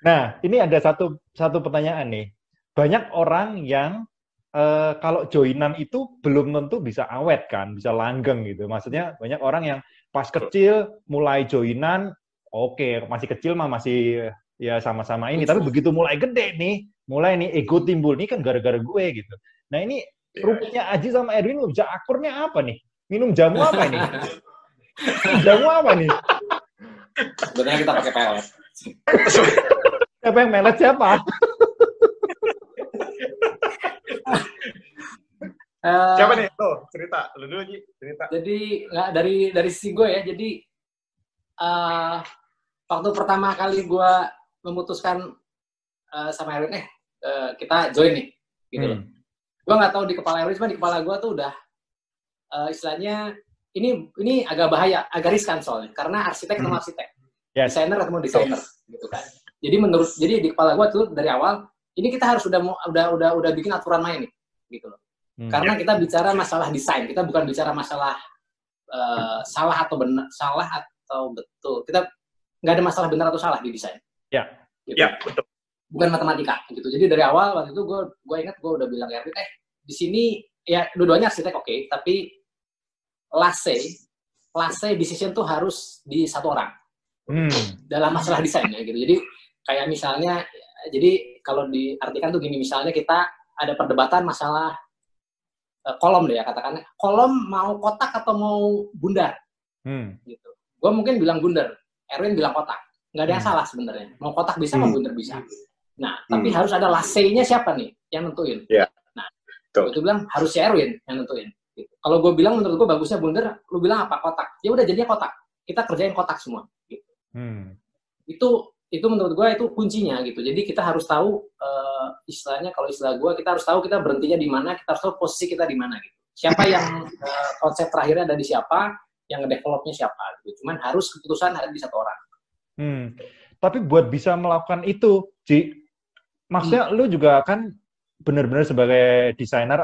Nah, ini ada satu pertanyaan nih. banyak orang yang kalau joinan itu belum tentu bisa awet kan, bisa langgeng gitu. Maksudnya banyak orang yang pas kecil mulai joinan, oke, masih kecil mah masih ya sama-sama ini, tapi begitu mulai gede nih, mulai nih ego timbul nih kan gara-gara gue gitu. Nah ini rumitnya Aji sama Erwin bisa akurnya apa nih? Minum jamu apa ini? Jamu apa nih? Sebenarnya kita pakai pelet. Siapa yang melet siapa? Siapa nih? Tuh, cerita. Lu dulu, Ji. Cerita. Jadi, nggak dari sisi gue ya. Jadi, waktu pertama kali gue memutuskan sama Erwin, kita join nih. Gitu loh. Gue nggak tahu di kepala Erwin, cuma di kepala gue tuh udah, istilahnya, ini agak bahaya, agak riskan soalnya. Karena arsitek ketemu arsitek. Yes. Desainer ketemu desainer. Gitu kan. Jadi di kepala gue tuh dari awal, ini kita harus udah bikin aturan main nih. Gitu loh. Karena kita bicara masalah desain, kita bukan bicara masalah salah atau betul. Kita nggak ada masalah benar atau salah di desain. Ya, gitu. Ya betul. Bukan matematika gitu. Jadi dari awal waktu itu gue ingat gue udah bilang Erwin, di sini ya dua-duanya arsitek oke, tapi last say decision tuh harus di satu orang dalam masalah desain ya gitu. Jadi kayak misalnya, jadi kalau diartikan tuh gini, misalnya kita ada perdebatan masalah kolom deh ya, katakanlah kolom mau kotak atau mau bundar gitu. Gue mungkin bilang bundar, Erwin bilang kotak, nggak ada yang salah sebenarnya, mau kotak bisa mau bundar bisa. Nah tapi harus ada last say-nya siapa nih yang nentuin. Nah itu bilang harus si Erwin yang nentuin gitu. Kalau gue bilang menurut gue bagusnya bundar, lu bilang apa kotak, ya udah jadinya kotak, kita kerjain kotak semua gitu. Itu menurut gue itu kuncinya gitu. Jadi kita harus tahu istilahnya, kalau istilah gue, kita harus tahu kita berhentinya di mana, kita harus tahu posisi kita di mana gitu. Siapa yang konsep terakhirnya ada di siapa, yang ngedevelopnya siapa gitu. Cuman harus keputusan ada di satu orang. Tapi buat bisa melakukan itu, Ci, maksudnya lu juga kan benar-benar sebagai desainer,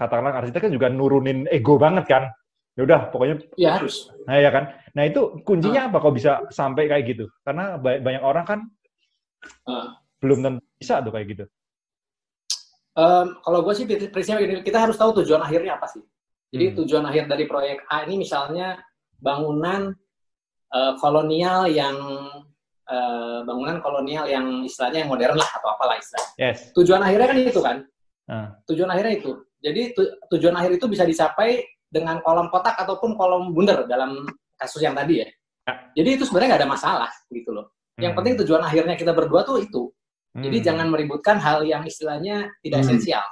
katakanlah arsitek kan juga nurunin ego banget kan. Ya udah pokoknya ya harus. Nah ya kan. Nah itu kuncinya apa kok bisa sampai kayak gitu? Karena banyak orang kan belum tentu bisa tuh kayak gitu. Kalau gue sih prinsipnya gini, kita harus tahu tujuan akhirnya apa sih. Jadi tujuan akhir dari proyek A ini misalnya bangunan kolonial yang istilahnya yang modern lah atau apalah istilahnya. Yes. Tujuan akhirnya kan itu kan. Tujuan akhirnya itu. Jadi tujuan akhir itu bisa dicapai dengan kolom kotak ataupun kolom bundar dalam kasus yang tadi ya. Jadi itu sebenarnya nggak ada masalah gitu loh. Yang penting tujuan akhirnya kita berdua tuh itu. Jadi jangan meributkan hal yang istilahnya tidak esensial.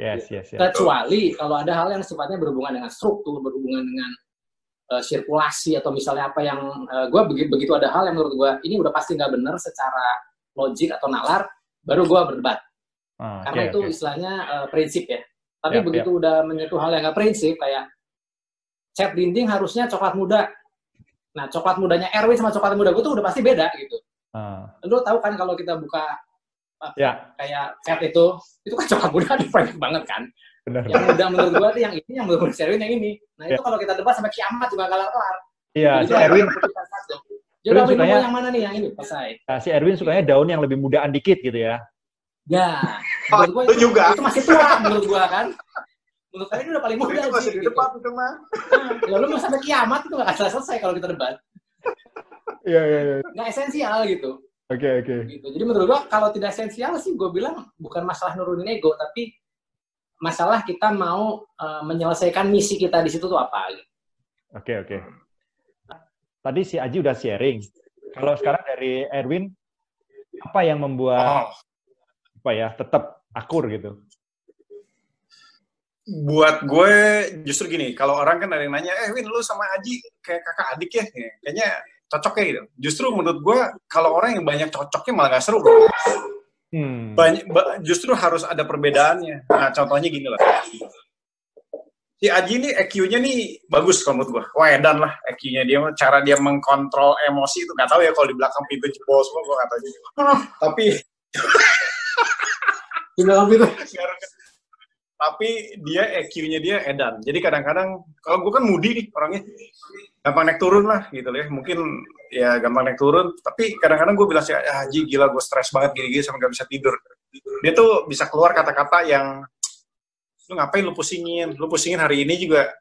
Yes. Kecuali kalau ada hal yang sifatnya berhubungan dengan struktur, berhubungan dengan sirkulasi atau misalnya apa yang begitu ada hal yang menurut gue ini udah pasti nggak benar secara logik atau nalar, baru gue berdebat. Karena itu istilahnya prinsip ya. Tapi begitu udah menyentuh hal yang nggak prinsip, kayak cat dinding harusnya coklat muda. Nah, coklat mudanya Erwin sama coklat muda gue tuh udah pasti beda gitu. Lu tahu kan kalau kita buka kayak cat itu kan coklat muda banyak banget kan. Benar. Yang muda menurut gue tuh yang ini, yang menurut Erwin yang ini. Nah itu kalau kita debat sampai kiamat juga kelar-kelar. Iya, si Erwin. Jadi sukanya yang mana nih yang ini? Selesai. Nah, si Erwin sukanya daun yang lebih mudaan dikit gitu ya. Ya. Menurut gue itu masih tua menurut gue kan. Menurut saya ini udah paling muda sih. Itu debat itu mah. Lalu mau sampai kiamat itu nggak akan selesai kalau kita debat. Iya. Nggak esensial gitu. Oke. Gitu. Jadi menurut gua kalau tidak esensial sih gue bilang bukan masalah nurunin ego, tapi masalah kita mau menyelesaikan misi kita di situ tuh apa. Gitu. Oke. Tadi si Aji udah sharing. Kalau sekarang dari Erwin, apa yang membuat tetap akur gitu? Buat gue justru gini, kalau orang kan ada yang nanya, Win lu sama Aji kayak kakak adik ya, kayaknya cocoknya gitu. Justru menurut gue kalau orang yang banyak cocoknya malah gak seru. Justru harus ada perbedaannya. Nah contohnya gini lah, si Aji ini EQ-nya nih bagus kalau menurut gue. Wah edan lah EQ-nya, dia cara dia mengkontrol emosi itu nggak tahu ya, kalau di belakang pintu jebol semua gue nggak tahu juga. Tapi di belakang pintu. Tapi dia EQ-nya dia edan. Jadi kadang-kadang kalau gue kan moody nih orangnya, gampang naik turun lah gitu ya. Mungkin ya gampang naik turun. Tapi kadang-kadang gue bilang sih, Haji gila gue stres banget gini-gini sampai gak bisa tidur. dia tuh bisa keluar kata-kata yang lu ngapain lu pusingin hari ini juga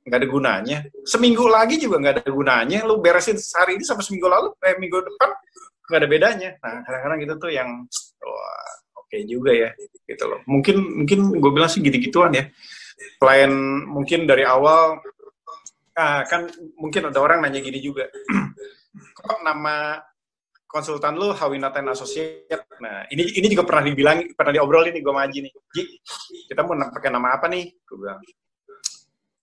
nggak ada gunanya, seminggu lagi juga nggak ada gunanya, lu beresin hari ini sama seminggu lalu, minggu depan nggak ada bedanya. Nah kadang-kadang gitu tuh yang oke juga ya gitu loh. Mungkin gue bilang sih gitu-gituan ya. Selain mungkin dari awal kan mungkin ada orang nanya gini juga, kok nama konsultan lu Hawinata & Associate. Nah, ini juga pernah diobrolin nih gue sama Aji nih. Ji, kita mau pakai nama apa nih? Gue bilang,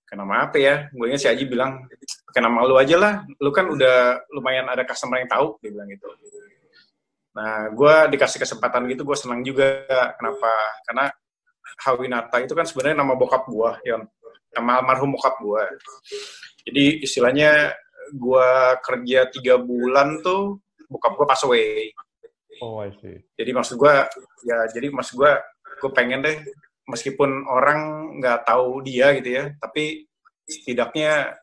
pakai nama apa ya? Gue ingat si Aji bilang, pakai nama lu aja lah. Lu kan udah lumayan ada customer yang tahu, dia bilang gitu. Nah, gue dikasih kesempatan gitu, gue senang juga. Kenapa? Karena Hawinata itu kan sebenarnya nama bokap gue, Yon. Nama almarhum bokap gue. Jadi istilahnya gue kerja 3 bulan tuh, bokap gue pass away. Oh, I see. Jadi maksud gue pengen deh, meskipun orang nggak tahu dia gitu ya, tapi setidaknya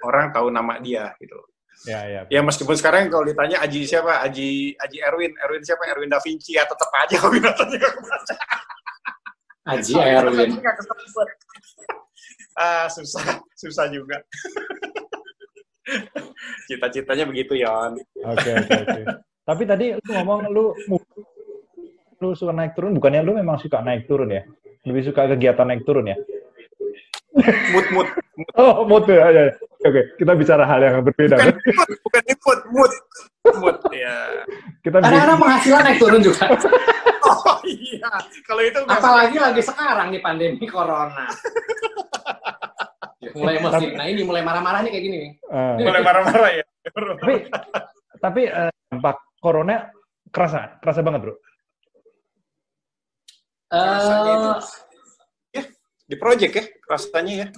orang tahu nama dia gitu. Ya. Ya meskipun sekarang kalau ditanya Aji siapa, Aji Erwin siapa, Erwin Da Vinci, ya tetap aja Hawinatanya nggak kebaca. Aji Erwin. Susah juga. Cita-citanya begitu, Yon. Oke. Tapi tadi lu ngomong lu suka naik turun, bukannya lu memang suka naik turun ya? Lebih suka kegiatan naik turun ya? Mood. Oh, mood ya. Oke, kita bicara hal yang berbeda. Bukan mood ya. Kadang-kadang penghasilan naik turun juga. Oh iya, kalau itu apalagi lagi sekarang nih pandemi corona. Mulai emosi. Nah ini mulai marah-marah nih kayak gini nih. Mulai marah-marah ya. Tapi dampak corona kerasa banget, Bro. Di project ya, rasanya ya.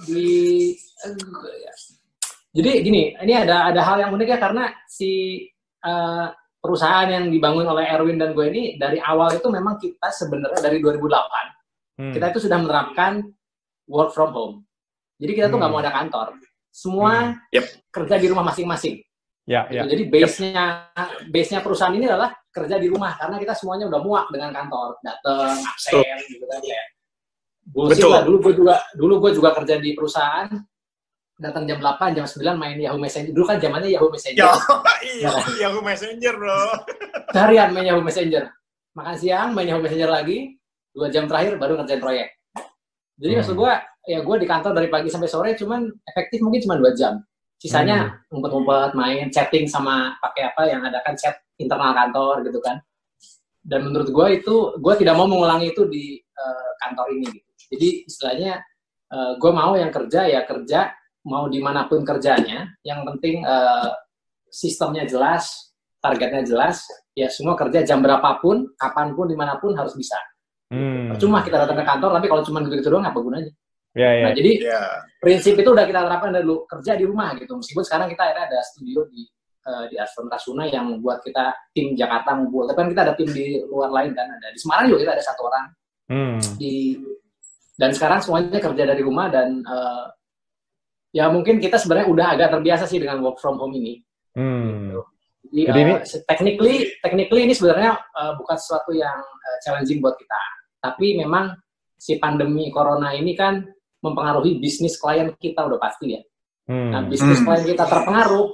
Jadi gini, ini ada hal yang unik ya, karena si perusahaan yang dibangun oleh Erwin dan gue ini dari awal itu memang kita sebenarnya dari 2008 kita itu sudah menerapkan work from home. Jadi kita tuh nggak mau ada kantor, semua kerja di rumah masing-masing. Gitu. Jadi base-nya perusahaan ini adalah kerja di rumah, karena kita semuanya udah muak dengan kantor, datang, absen, gitu kan ya. Bullshit lah, dulu gue juga kerja di perusahaan, datang jam 8, jam 9 main Yahoo Messenger. Dulu kan zamannya Yahoo Messenger. Yahoo Messenger, bro. Seharian main Yahoo Messenger. Makan siang, main Yahoo Messenger lagi, 2 jam terakhir baru ngerjain proyek. Jadi maksud gue, ya gue di kantor dari pagi sampai sore, cuman efektif mungkin cuma 2 jam. Sisanya ngumpet-ngumpet, main, chatting sama pakai apa yang ada kan chat internal kantor gitu kan. Dan menurut gue itu, gue tidak mau mengulangi itu di kantor ini gitu. Jadi istilahnya, gue mau yang kerja ya kerja, mau dimanapun kerjanya, yang penting sistemnya jelas, targetnya jelas, ya semua kerja jam berapapun, kapanpun, dimanapun harus bisa. Percuma kita datang ke kantor, tapi kalau cuma gitu-gitu doang, apa gunanya? Nah, jadi prinsip itu udah kita terapkan dari dulu, kerja di rumah gitu. Meskipun sekarang kita akhirnya ada studio di Ashram Rasuna yang buat kita tim Jakarta ngumpul. Tapi kan kita ada tim di luar lain kan, ada di Semarang juga kita ada 1 orang. Dan sekarang semuanya kerja dari rumah dan ya mungkin kita sebenarnya udah agak terbiasa sih dengan work from home ini. Jadi ini technically ini sebenarnya bukan sesuatu yang challenging buat kita. Tapi memang si pandemi corona ini kan mempengaruhi bisnis klien kita udah pasti ya. Nah, bisnis klien kita terpengaruh,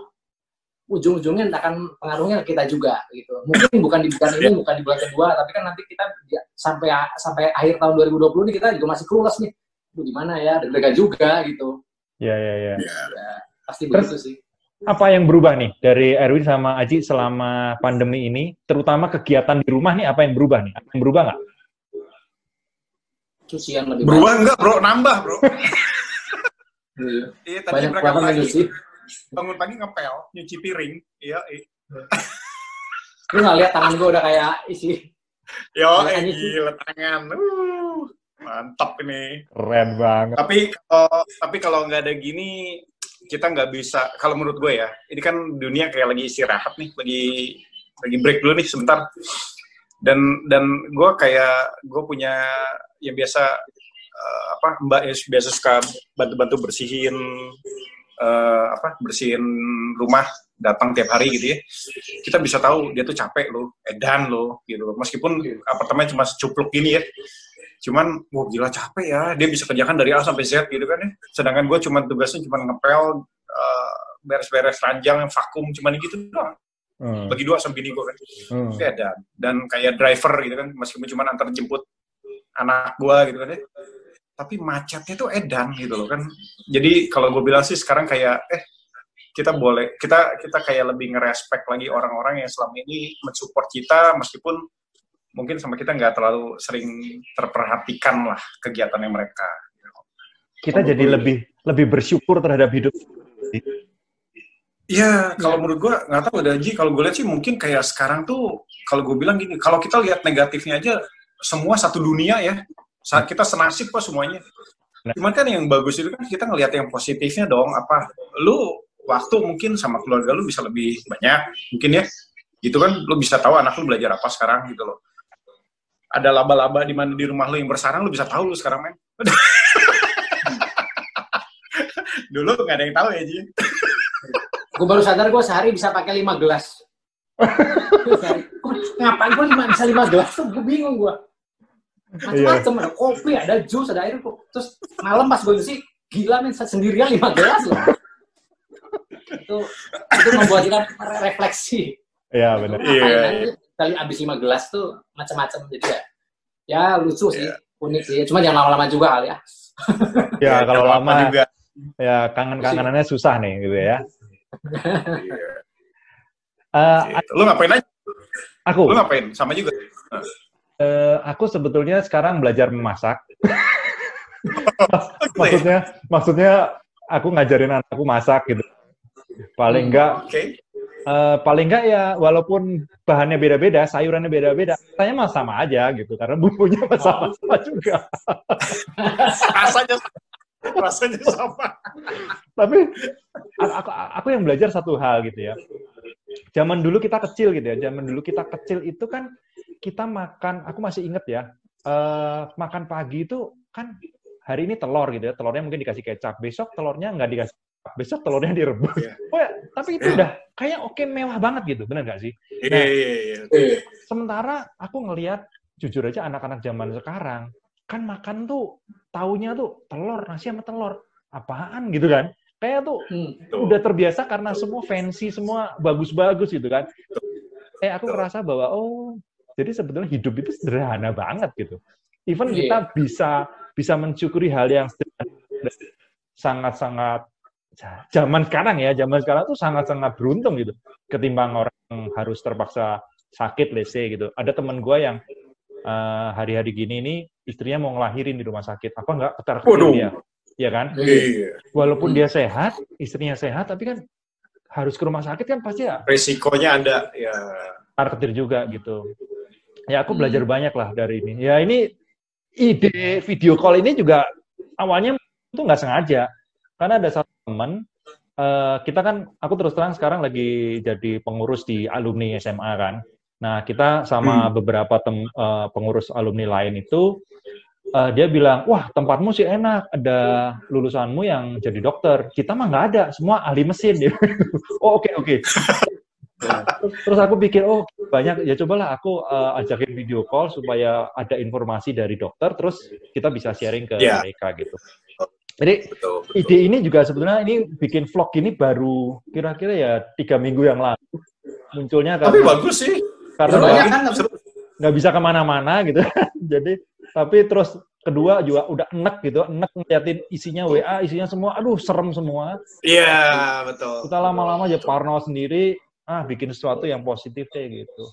ujung-ujungnya akan pengaruhnya ke kita juga gitu. Mungkin bukan di bulan ini, bukan di bulan kedua, tapi kan nanti kita sampai akhir tahun 2020 ini kita juga masih clueless nih. Gimana ya, deg-degan juga gitu. Ya, pasti begitu sih. Apa yang berubah nih dari Erwin sama Aji selama pandemi ini, terutama kegiatan di rumah nih, apa yang berubah nih? Apa yang berubah nggak? Cucian lebih berubah banyak. Enggak, bro, nambah, bro. Iya, tadi berangkat pagi, bangun pagi ngepel, nyuci piring. Iya. Lu nggak lihat tangan gue udah kayak isi. Gila tangan. Mantap ini. Keren banget. Tapi kalau nggak ada gini, kita nggak bisa. Kalau menurut gue ya, ini kan dunia kayak lagi istirahat nih, lagi break dulu nih sebentar. Dan gue punya yang biasa mbak yang biasa suka bantu bersihin bersihin rumah datang tiap hari gitu ya, kita bisa tahu dia tuh capek loh, edan loh gitu. Meskipun apartemen cuma secupluk gini ya, cuman wah gila capek ya, dia bisa kerjakan dari A sampai Z gitu kan ya. Sedangkan gue tugasnya cuma ngepel, beres-beres ranjang, vakum, cuma gitu doang. Bagi 2 sama bini gue kan. Edan. Dan kayak driver gitu kan, meskipun cuma antar jemput anak gue gitu kan ya. Tapi macetnya tuh edan gitu loh kan. Jadi kalau gue bilang sih sekarang kayak kita kayak lebih ngerespek lagi orang-orang yang selama ini mensupport kita, meskipun mungkin sama kita nggak terlalu sering terperhatikan lah kegiatannya mereka. Kita jadi lebih bersyukur terhadap hidup. Iya, kalau menurut gue nggak tahu ada Ji. Kalau gue lihat sih mungkin kayak sekarang tuh, kalau gue bilang gini, kalau kita lihat negatifnya aja, semua satu dunia ya. Saat kita senasib kok semuanya. Cuman kan yang bagus itu kan kita ngelihat yang positifnya dong. Apa lu waktu mungkin sama keluarga lu bisa lebih banyak, mungkin ya. Gitu kan, lu bisa tahu anak lu belajar apa sekarang gitu loh. Ada laba-laba di mana di rumah lu yang bersarang, lu bisa tahu lu sekarang, men. Dulu nggak ada yang tahu ya, Ji. Gue baru sadar gue sehari bisa pakai 5 gelas. Ngapain gue bisa 5 gelas tuh? Gue bingung gue. Macam-macam, ada kopi, ada jus, ada air. Terus malam pas gue isi, gila men, sendirian 5 gelas loh. Itu membuat kita refleksi. Iya benar. Iya. Kali abis 5 gelas tuh macam-macam gitu ya. Ya lucu sih, unik sih. Cuma jangan lama-lama juga kali ya. Ya kalau lama juga. Ya kangen-kangenannya susah nih gitu ya. Lu ngapain aja? Aku. Lu ngapain? Sama juga. Aku sebetulnya sekarang belajar memasak. maksudnya aku ngajarin anakku masak gitu. Paling enggak ya walaupun bahannya beda-beda, sayurannya beda-beda, rasanya mah sama aja gitu karena bumbunya sama-sama juga. Rasanya sama. Tapi aku yang belajar satu hal gitu ya. Zaman dulu kita kecil gitu ya. Zaman dulu kita kecil itu kan kita makan, aku masih inget ya, makan pagi itu kan hari ini telur gitu ya. Telurnya mungkin dikasih kecap, besok telurnya nggak dikasih kecap, besok telurnya direbus. Oh ya, tapi itu udah kayak oke mewah banget gitu, benar nggak sih? Nah, sementara aku ngelihat jujur aja anak-anak zaman sekarang kan makan tuh taunya tuh telur, nasi sama telur. Apaan gitu kan? Kayak tuh udah terbiasa karena semua fancy, semua bagus-bagus gitu kan. Aku ngerasa bahwa jadi sebetulnya hidup itu sederhana banget gitu. Even kita bisa mensyukuri hal yang sangat-sangat zaman sekarang tuh sangat-sangat beruntung gitu. Ketimbang orang harus terpaksa sakit, let's say gitu. Ada teman gue yang hari-hari gini nih istrinya mau ngelahirin di rumah sakit, apa enggak ketar-ketir dia, ya kan? Walaupun dia sehat, istrinya sehat, tapi kan harus ke rumah sakit kan pasti ya. Resikonya ada, ya. Ketar-ketir juga gitu. Ya aku belajar banyak lah dari ini. Ya ini ide video call ini juga awalnya itu nggak sengaja, karena ada satu teman kita kan, aku terus terang sekarang lagi jadi pengurus di alumni SMA kan. Nah, kita sama beberapa pengurus alumni lain itu, dia bilang, wah tempatmu sih enak, ada lulusanmu yang jadi dokter. Kita mah nggak ada, semua ahli mesin. Oh oke. Terus aku pikir, banyak, ya cobalah aku ajakin video call supaya ada informasi dari dokter, terus kita bisa sharing ke mereka gitu. Jadi ide ini juga sebetulnya ini bikin vlog ini baru kira-kira ya 3 minggu yang lalu munculnya. Tapi bagus sih. Karena nggak bisa kemana-mana gitu. Jadi, tapi terus kedua juga udah enek ngeliatin isinya WA, isinya semua, aduh serem semua. Iya, betul. Kita lama-lama aja parno sendiri, bikin sesuatu yang positif kayak gitu.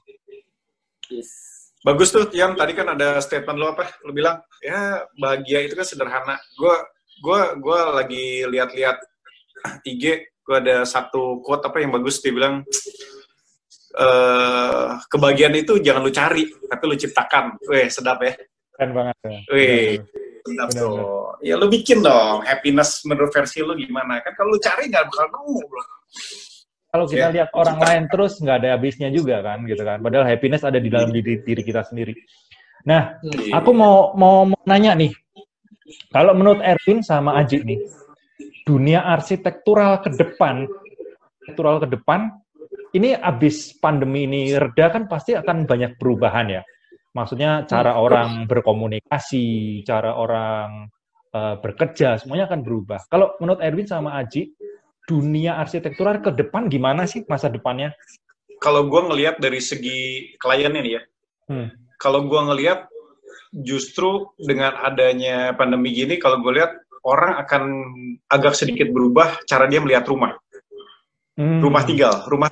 Bagus tuh, Tiam. Tadi kan ada statement lo apa? Lo bilang, ya bahagia itu kan sederhana. Gue lagi lihat-lihat IG, gue ada satu quote apa yang bagus, dia bilang, kebahagiaan itu jangan lu cari, tapi lu ciptakan. Weh, sedap ya. Keren banget ya. Weh, sedap tuh. Ya lu bikin dong, happiness menurut versi lu gimana. Kan kalau lu cari nggak bakal nemu, bro. Kalau kita lihat orang lain terus nggak ada habisnya juga kan, gitu kan. Padahal happiness ada di dalam diri kita sendiri. Nah, aku mau nanya nih. Kalau menurut Erwin sama Aji nih, dunia arsitektural ke depan arsitektural ke depan, ini abis pandemi ini reda kan pasti akan banyak perubahan ya. Maksudnya cara orang berkomunikasi, cara orang bekerja, semuanya akan berubah. Kalau menurut Erwin sama Aji, dunia arsitektural ke depan gimana sih masa depannya? Kalau gue ngelihat dari segi kliennya nih ya, kalau gue ngelihat justru dengan adanya pandemi gini, kalau gue lihat orang akan agak sedikit berubah cara dia melihat rumah. Rumah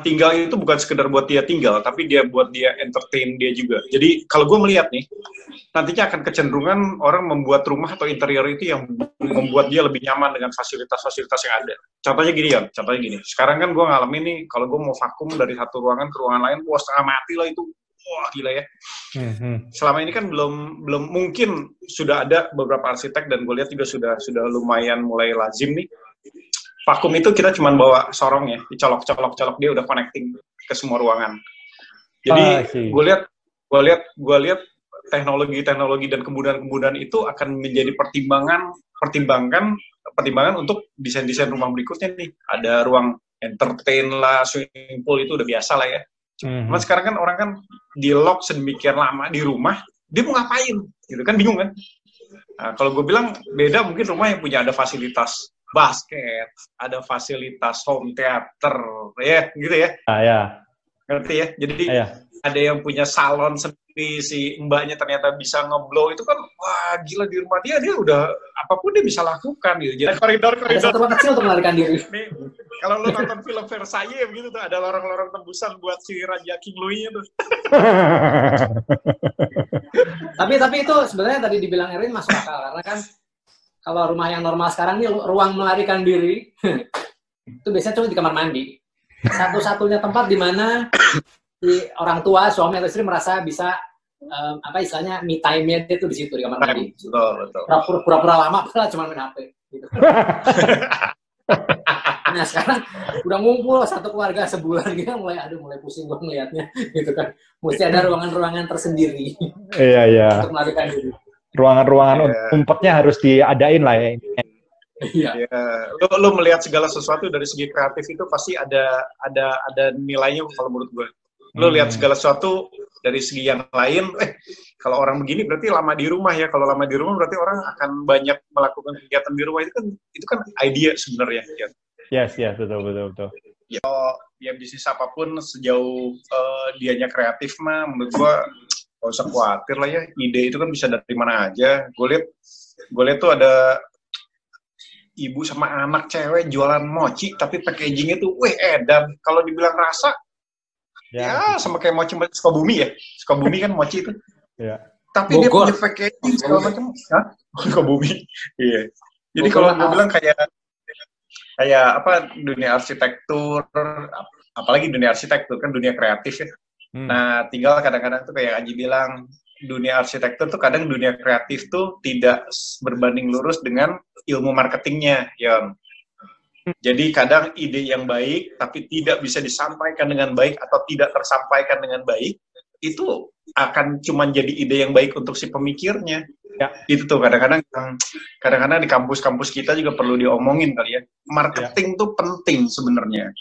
tinggal itu bukan sekedar buat dia tinggal, tapi dia buat dia entertain dia juga. Jadi kalau gue melihat nih, nantinya akan kecenderungan orang membuat rumah atau interior itu yang membuat dia lebih nyaman dengan fasilitas-fasilitas yang ada. Contohnya gini, sekarang kan gue ngalamin nih, kalau gue mau vakum dari satu ruangan ke ruangan lain, wah setengah mati lah itu, wah gila ya. Selama ini kan belum mungkin, sudah ada beberapa arsitek dan gue lihat juga sudah lumayan mulai lazim nih. Vakum itu kita cuma bawa sorong ya, dicolok-colok dia udah connecting ke semua ruangan. Jadi gue lihat teknologi dan kemudahan itu akan menjadi pertimbangan untuk desain rumah berikutnya nih. Ada ruang entertain lah, swimming pool itu udah biasa lah ya. Cuma sekarang kan orang kan di lock sedemikian lama di rumah, dia mau ngapain? Gitu kan bingung kan? Nah, kalau gue bilang beda mungkin rumah yang punya ada fasilitas basket, ada fasilitas home theater, ya gitu ya. Ya. Ngerti ya? Jadi ada yang punya salon sendiri, si mbaknya ternyata bisa ngeblow, itu kan wah gila, di rumah dia udah apapun dia bisa lakukan gitu. Jadi koridor ada satu ruang kecil untuk melarikan diri. Nih, kalau lo nonton film Versailles begitu tuh, ada lorong-lorong tembusan buat si Raja King Louis-nya tuh. tapi itu sebenarnya tadi dibilang Erwin masuk akal, karena kan kalau rumah yang normal sekarang ini ruang melarikan diri itu biasanya cuma di kamar mandi. Satu-satunya tempat di mana orang tua, suami atau istri merasa bisa istilahnya me time-nya itu di situ, di kamar mandi. Betul. Pura-pura lama padahal cuma main HP gitu. Nah, sekarang udah ngumpul satu keluarga sebulan gitu, mulai pusing gue ngelihatnya gitu kan. Mesti ada ruangan-ruangan tersendiri. Iya. Untuk melarikan diri. Ruangan-ruangan umpetnya harus diadain lah ya. Iya. Lo melihat segala sesuatu dari segi kreatif itu pasti ada nilainya kalau menurut gue. Lo lihat segala sesuatu dari segi yang lain. Kalau orang begini berarti lama di rumah ya. Kalau lama di rumah berarti orang akan banyak melakukan kegiatan di rumah. Itu kan ide sebenarnya. Ya. Yes, betul. Ya bisnis apapun sejauh dianya kreatif mah menurut gue gak usah khawatir lah ya, ide itu kan bisa dari mana aja. Gue lihat tuh ada ibu sama anak cewek jualan mochi, tapi packagingnya tuh, edan. Kalau dibilang rasa, ya sama kayak mochi Sukabumi ya. Sukabumi kan mochi itu. Ya. Tapi Bogor. Dia punya packaging segala macam. Sukabumi. Iya. Jadi kalau gue bilang kayak apa, dunia arsitektur, apalagi dunia arsitektur kan dunia kreatif ya. Nah, tinggal kadang-kadang tuh kayak Aji bilang, dunia arsitektur tuh kadang dunia kreatif tuh tidak berbanding lurus dengan ilmu marketingnya, Yon. Jadi kadang ide yang baik tapi tidak bisa disampaikan dengan baik atau tidak tersampaikan dengan baik, itu akan cuma jadi ide yang baik untuk si pemikirnya. Ya, itu tuh kadang-kadang di kampus-kampus kita juga perlu diomongin kali ya. Marketing tuh penting sebenarnya.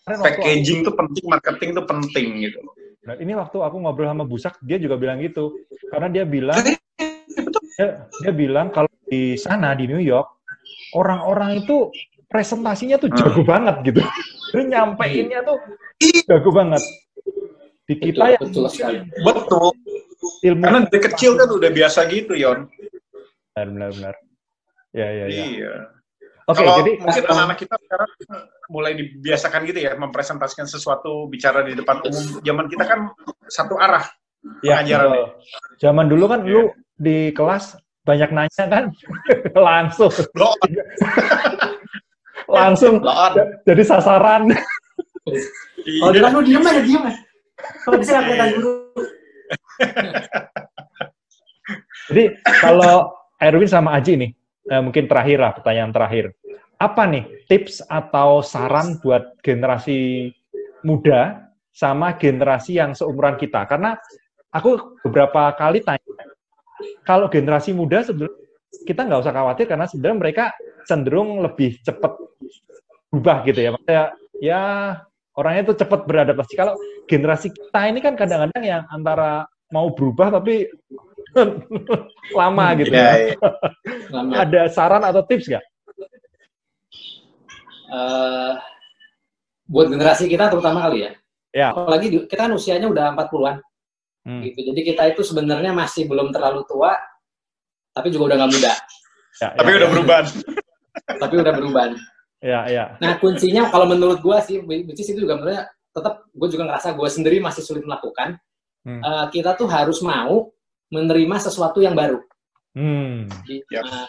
Packaging tuh penting, marketing tuh penting gitu. Nah, ini waktu aku ngobrol sama Busak, dia juga bilang gitu. Karena dia bilang kalau di sana di New York, orang-orang itu presentasinya tuh jago banget gitu. Jadi nyampeinnya tuh jago banget. Di kita betul. Ilmu karena dari kecil kan udah biasa gitu, Yon. Benar. Ya. Iya. Oke, jadi mungkin anak-anak kita sekarang mulai dibiasakan gitu ya, mempresentasikan sesuatu, bicara di depan umum. Zaman kita kan satu arah pengajaran. Zaman dulu kan lu di kelas banyak nanya kan, langsung jadi sasaran. Oh, dia lu diem aja. Kalau bisa kelihatan guru. Jadi kalau Erwin sama Aji nih, mungkin terakhir lah, pertanyaan terakhir. Apa nih tips atau saran buat generasi muda sama generasi yang seumuran kita? Karena aku beberapa kali tanya, kalau generasi muda sebenarnya kita nggak usah khawatir karena sebenarnya mereka cenderung lebih cepat berubah gitu ya. Maksudnya ya orangnya tuh cepat beradaptasi. Kalau generasi kita ini kan kadang-kadang yang antara mau berubah tapi lama gitu. Iya. Ada saran atau tips nggak? Buat generasi kita terutama kali ya. Ya. Apalagi kita kan usianya udah 40-an. Gitu. Jadi kita itu sebenarnya masih belum terlalu tua, tapi juga udah nggak muda. Tapi udah berubah. Tapi udah berubah. Ya. Nah kuncinya kalau menurut gue sih, which is itu juga sebenarnya tetap gue juga ngerasa gue sendiri masih sulit melakukan. Kita tuh harus mau menerima sesuatu yang baru.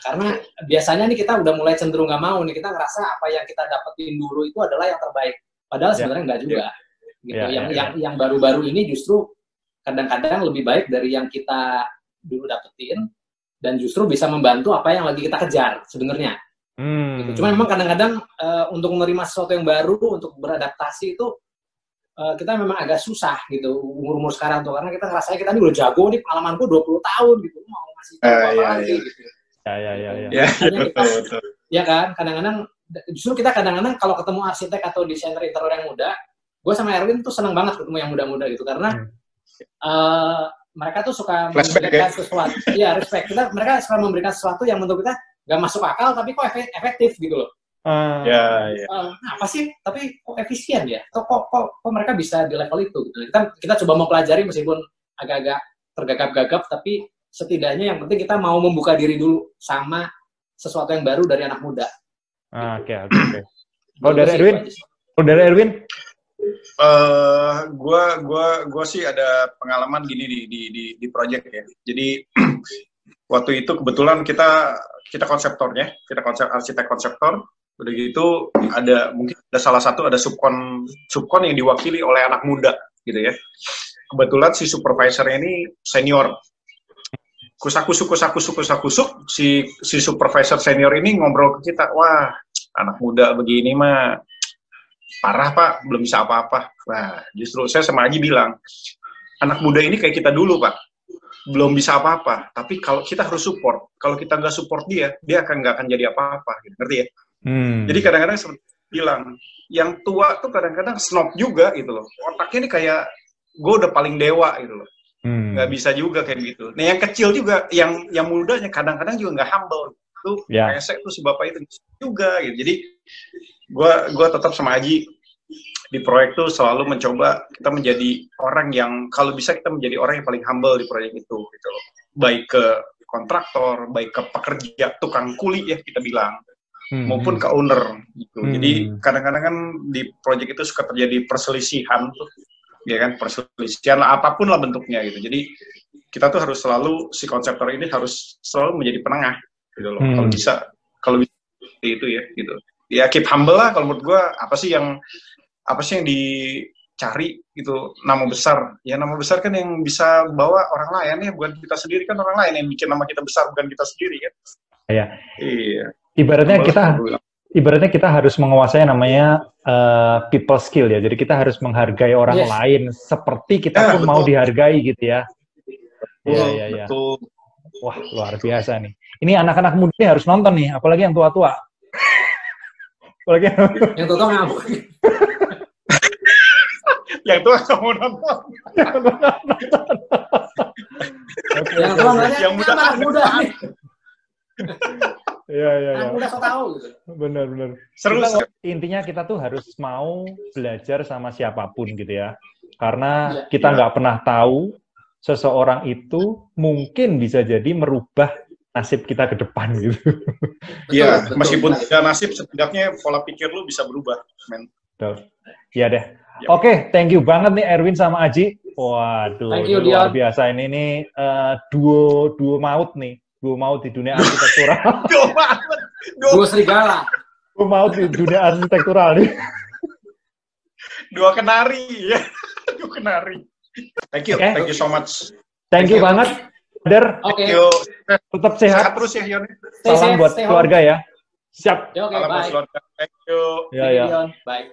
Karena biasanya nih kita udah mulai cenderung nggak mau nih, kita ngerasa apa yang kita dapetin dulu itu adalah yang terbaik. Padahal sebenarnya nggak juga. Gitu. Yang baru-baru ini justru kadang-kadang lebih baik dari yang kita dulu dapetin, dan justru bisa membantu apa yang lagi kita kejar sebenarnya. Gitu. Cuma memang kadang-kadang untuk menerima sesuatu yang baru, untuk beradaptasi itu kita memang agak susah gitu umur-umur sekarang tuh, karena kita ngerasanya kita ini udah jago nih, pengalamanku 20 tahun gitu, mau ngasih tahu apa lagi gitu. Betul. Ya kan, kadang-kadang justru kita kadang-kadang kalau ketemu arsitek atau desainer interior yang muda, gue sama Erwin tuh seneng banget ketemu yang muda-muda gitu, karena mereka tuh suka memberikan sesuatu, respect. Mereka suka memberikan sesuatu yang menurut kita nggak masuk akal, tapi kok efektif gitu loh. Apa sih? Tapi kok efisien ya? Kok mereka bisa di level itu? Gitu. Kita coba mempelajari meskipun agak-agak tergagap-gagap, tapi setidaknya yang penting kita mau membuka diri dulu sama sesuatu yang baru dari anak muda. Oke. Kalau dari Erwin? Gue sih ada pengalaman gini di project ya. Jadi waktu itu kebetulan kita konseptornya, kita arsitek konseptor. Udah gitu mungkin ada salah satu subkon yang diwakili oleh anak muda gitu ya. Kebetulan si supervisornya ini senior. Kusak-kusuk si supervisor senior ini ngobrol ke kita, wah anak muda begini mah parah Pak, belum bisa apa-apa. Nah, justru saya sama Aji bilang, anak muda ini kayak kita dulu Pak, belum bisa apa-apa. Tapi kalau kita harus support, kalau kita nggak support dia nggak akan jadi apa-apa. Gitu. Ngerti ya? Jadi kadang-kadang seperti bilang, yang tua tuh kadang-kadang snob juga gitu loh. Otaknya ini kayak, gue udah paling dewa gitu loh. Nggak bisa juga kayak gitu. Nah yang kecil juga, yang mudanya kadang-kadang juga nggak humble. Tuh, resek tuh si bapak itu juga gitu. Jadi gue tetap sama Aji di proyek tuh selalu mencoba kita menjadi orang yang, kalau bisa kita menjadi orang yang paling humble di proyek itu gitu loh. Baik ke kontraktor, baik ke pekerja, tukang kuli ya kita bilang, maupun ke owner gitu. Jadi kadang-kadang kan di proyek itu suka terjadi perselisihan tuh, ya kan, perselisihan apapun lah bentuknya gitu. Jadi kita tuh harus selalu, si konseptor ini harus selalu menjadi penengah gitu loh. Kalau bisa itu ya gitu. Ya keep humble lah kalau menurut gue. Apa sih yang dicari gitu, nama besar. Ya nama besar kan yang bisa bawa orang lain ya, bukan kita sendiri kan, orang lain yang bikin nama kita besar, bukan kita sendiri kan. Iya. Ibaratnya kita harus menguasai namanya people skill ya. Jadi kita harus menghargai orang lain seperti kita pun mau dihargai gitu ya. Iya. Betul. Wah, luar biasa nih. Ini anak-anak muda ini harus nonton nih, apalagi yang tua-tua. Yang tua nggak mau. Yang tua nggak mau nonton. Yang tua nggak, yang muda. Iya. Anak muda so tahu gitu. Benar. Seru. Intinya kita tuh harus mau belajar sama siapapun gitu ya. Karena kita nggak pernah tahu seseorang itu mungkin bisa jadi merubah nasib kita ke depan gitu. Iya, meskipun tidak nasib, setidaknya pola pikir lu bisa berubah, men. Betul. Iya deh. Oke, thank you banget nih Erwin sama Aji. Waduh, luar biasa ini duo maut nih. Duo maut di dunia arsitektural. Duo serigala. Duo maut di dunia arsitektural nih. Dua kenari ya. Dua kenari. Thank you so much. Thank you banget. Der, tetap sehat terus ya Yon. Salam buat keluarga ya. Siap. Oke, bye. Thank you. Ya. Bye.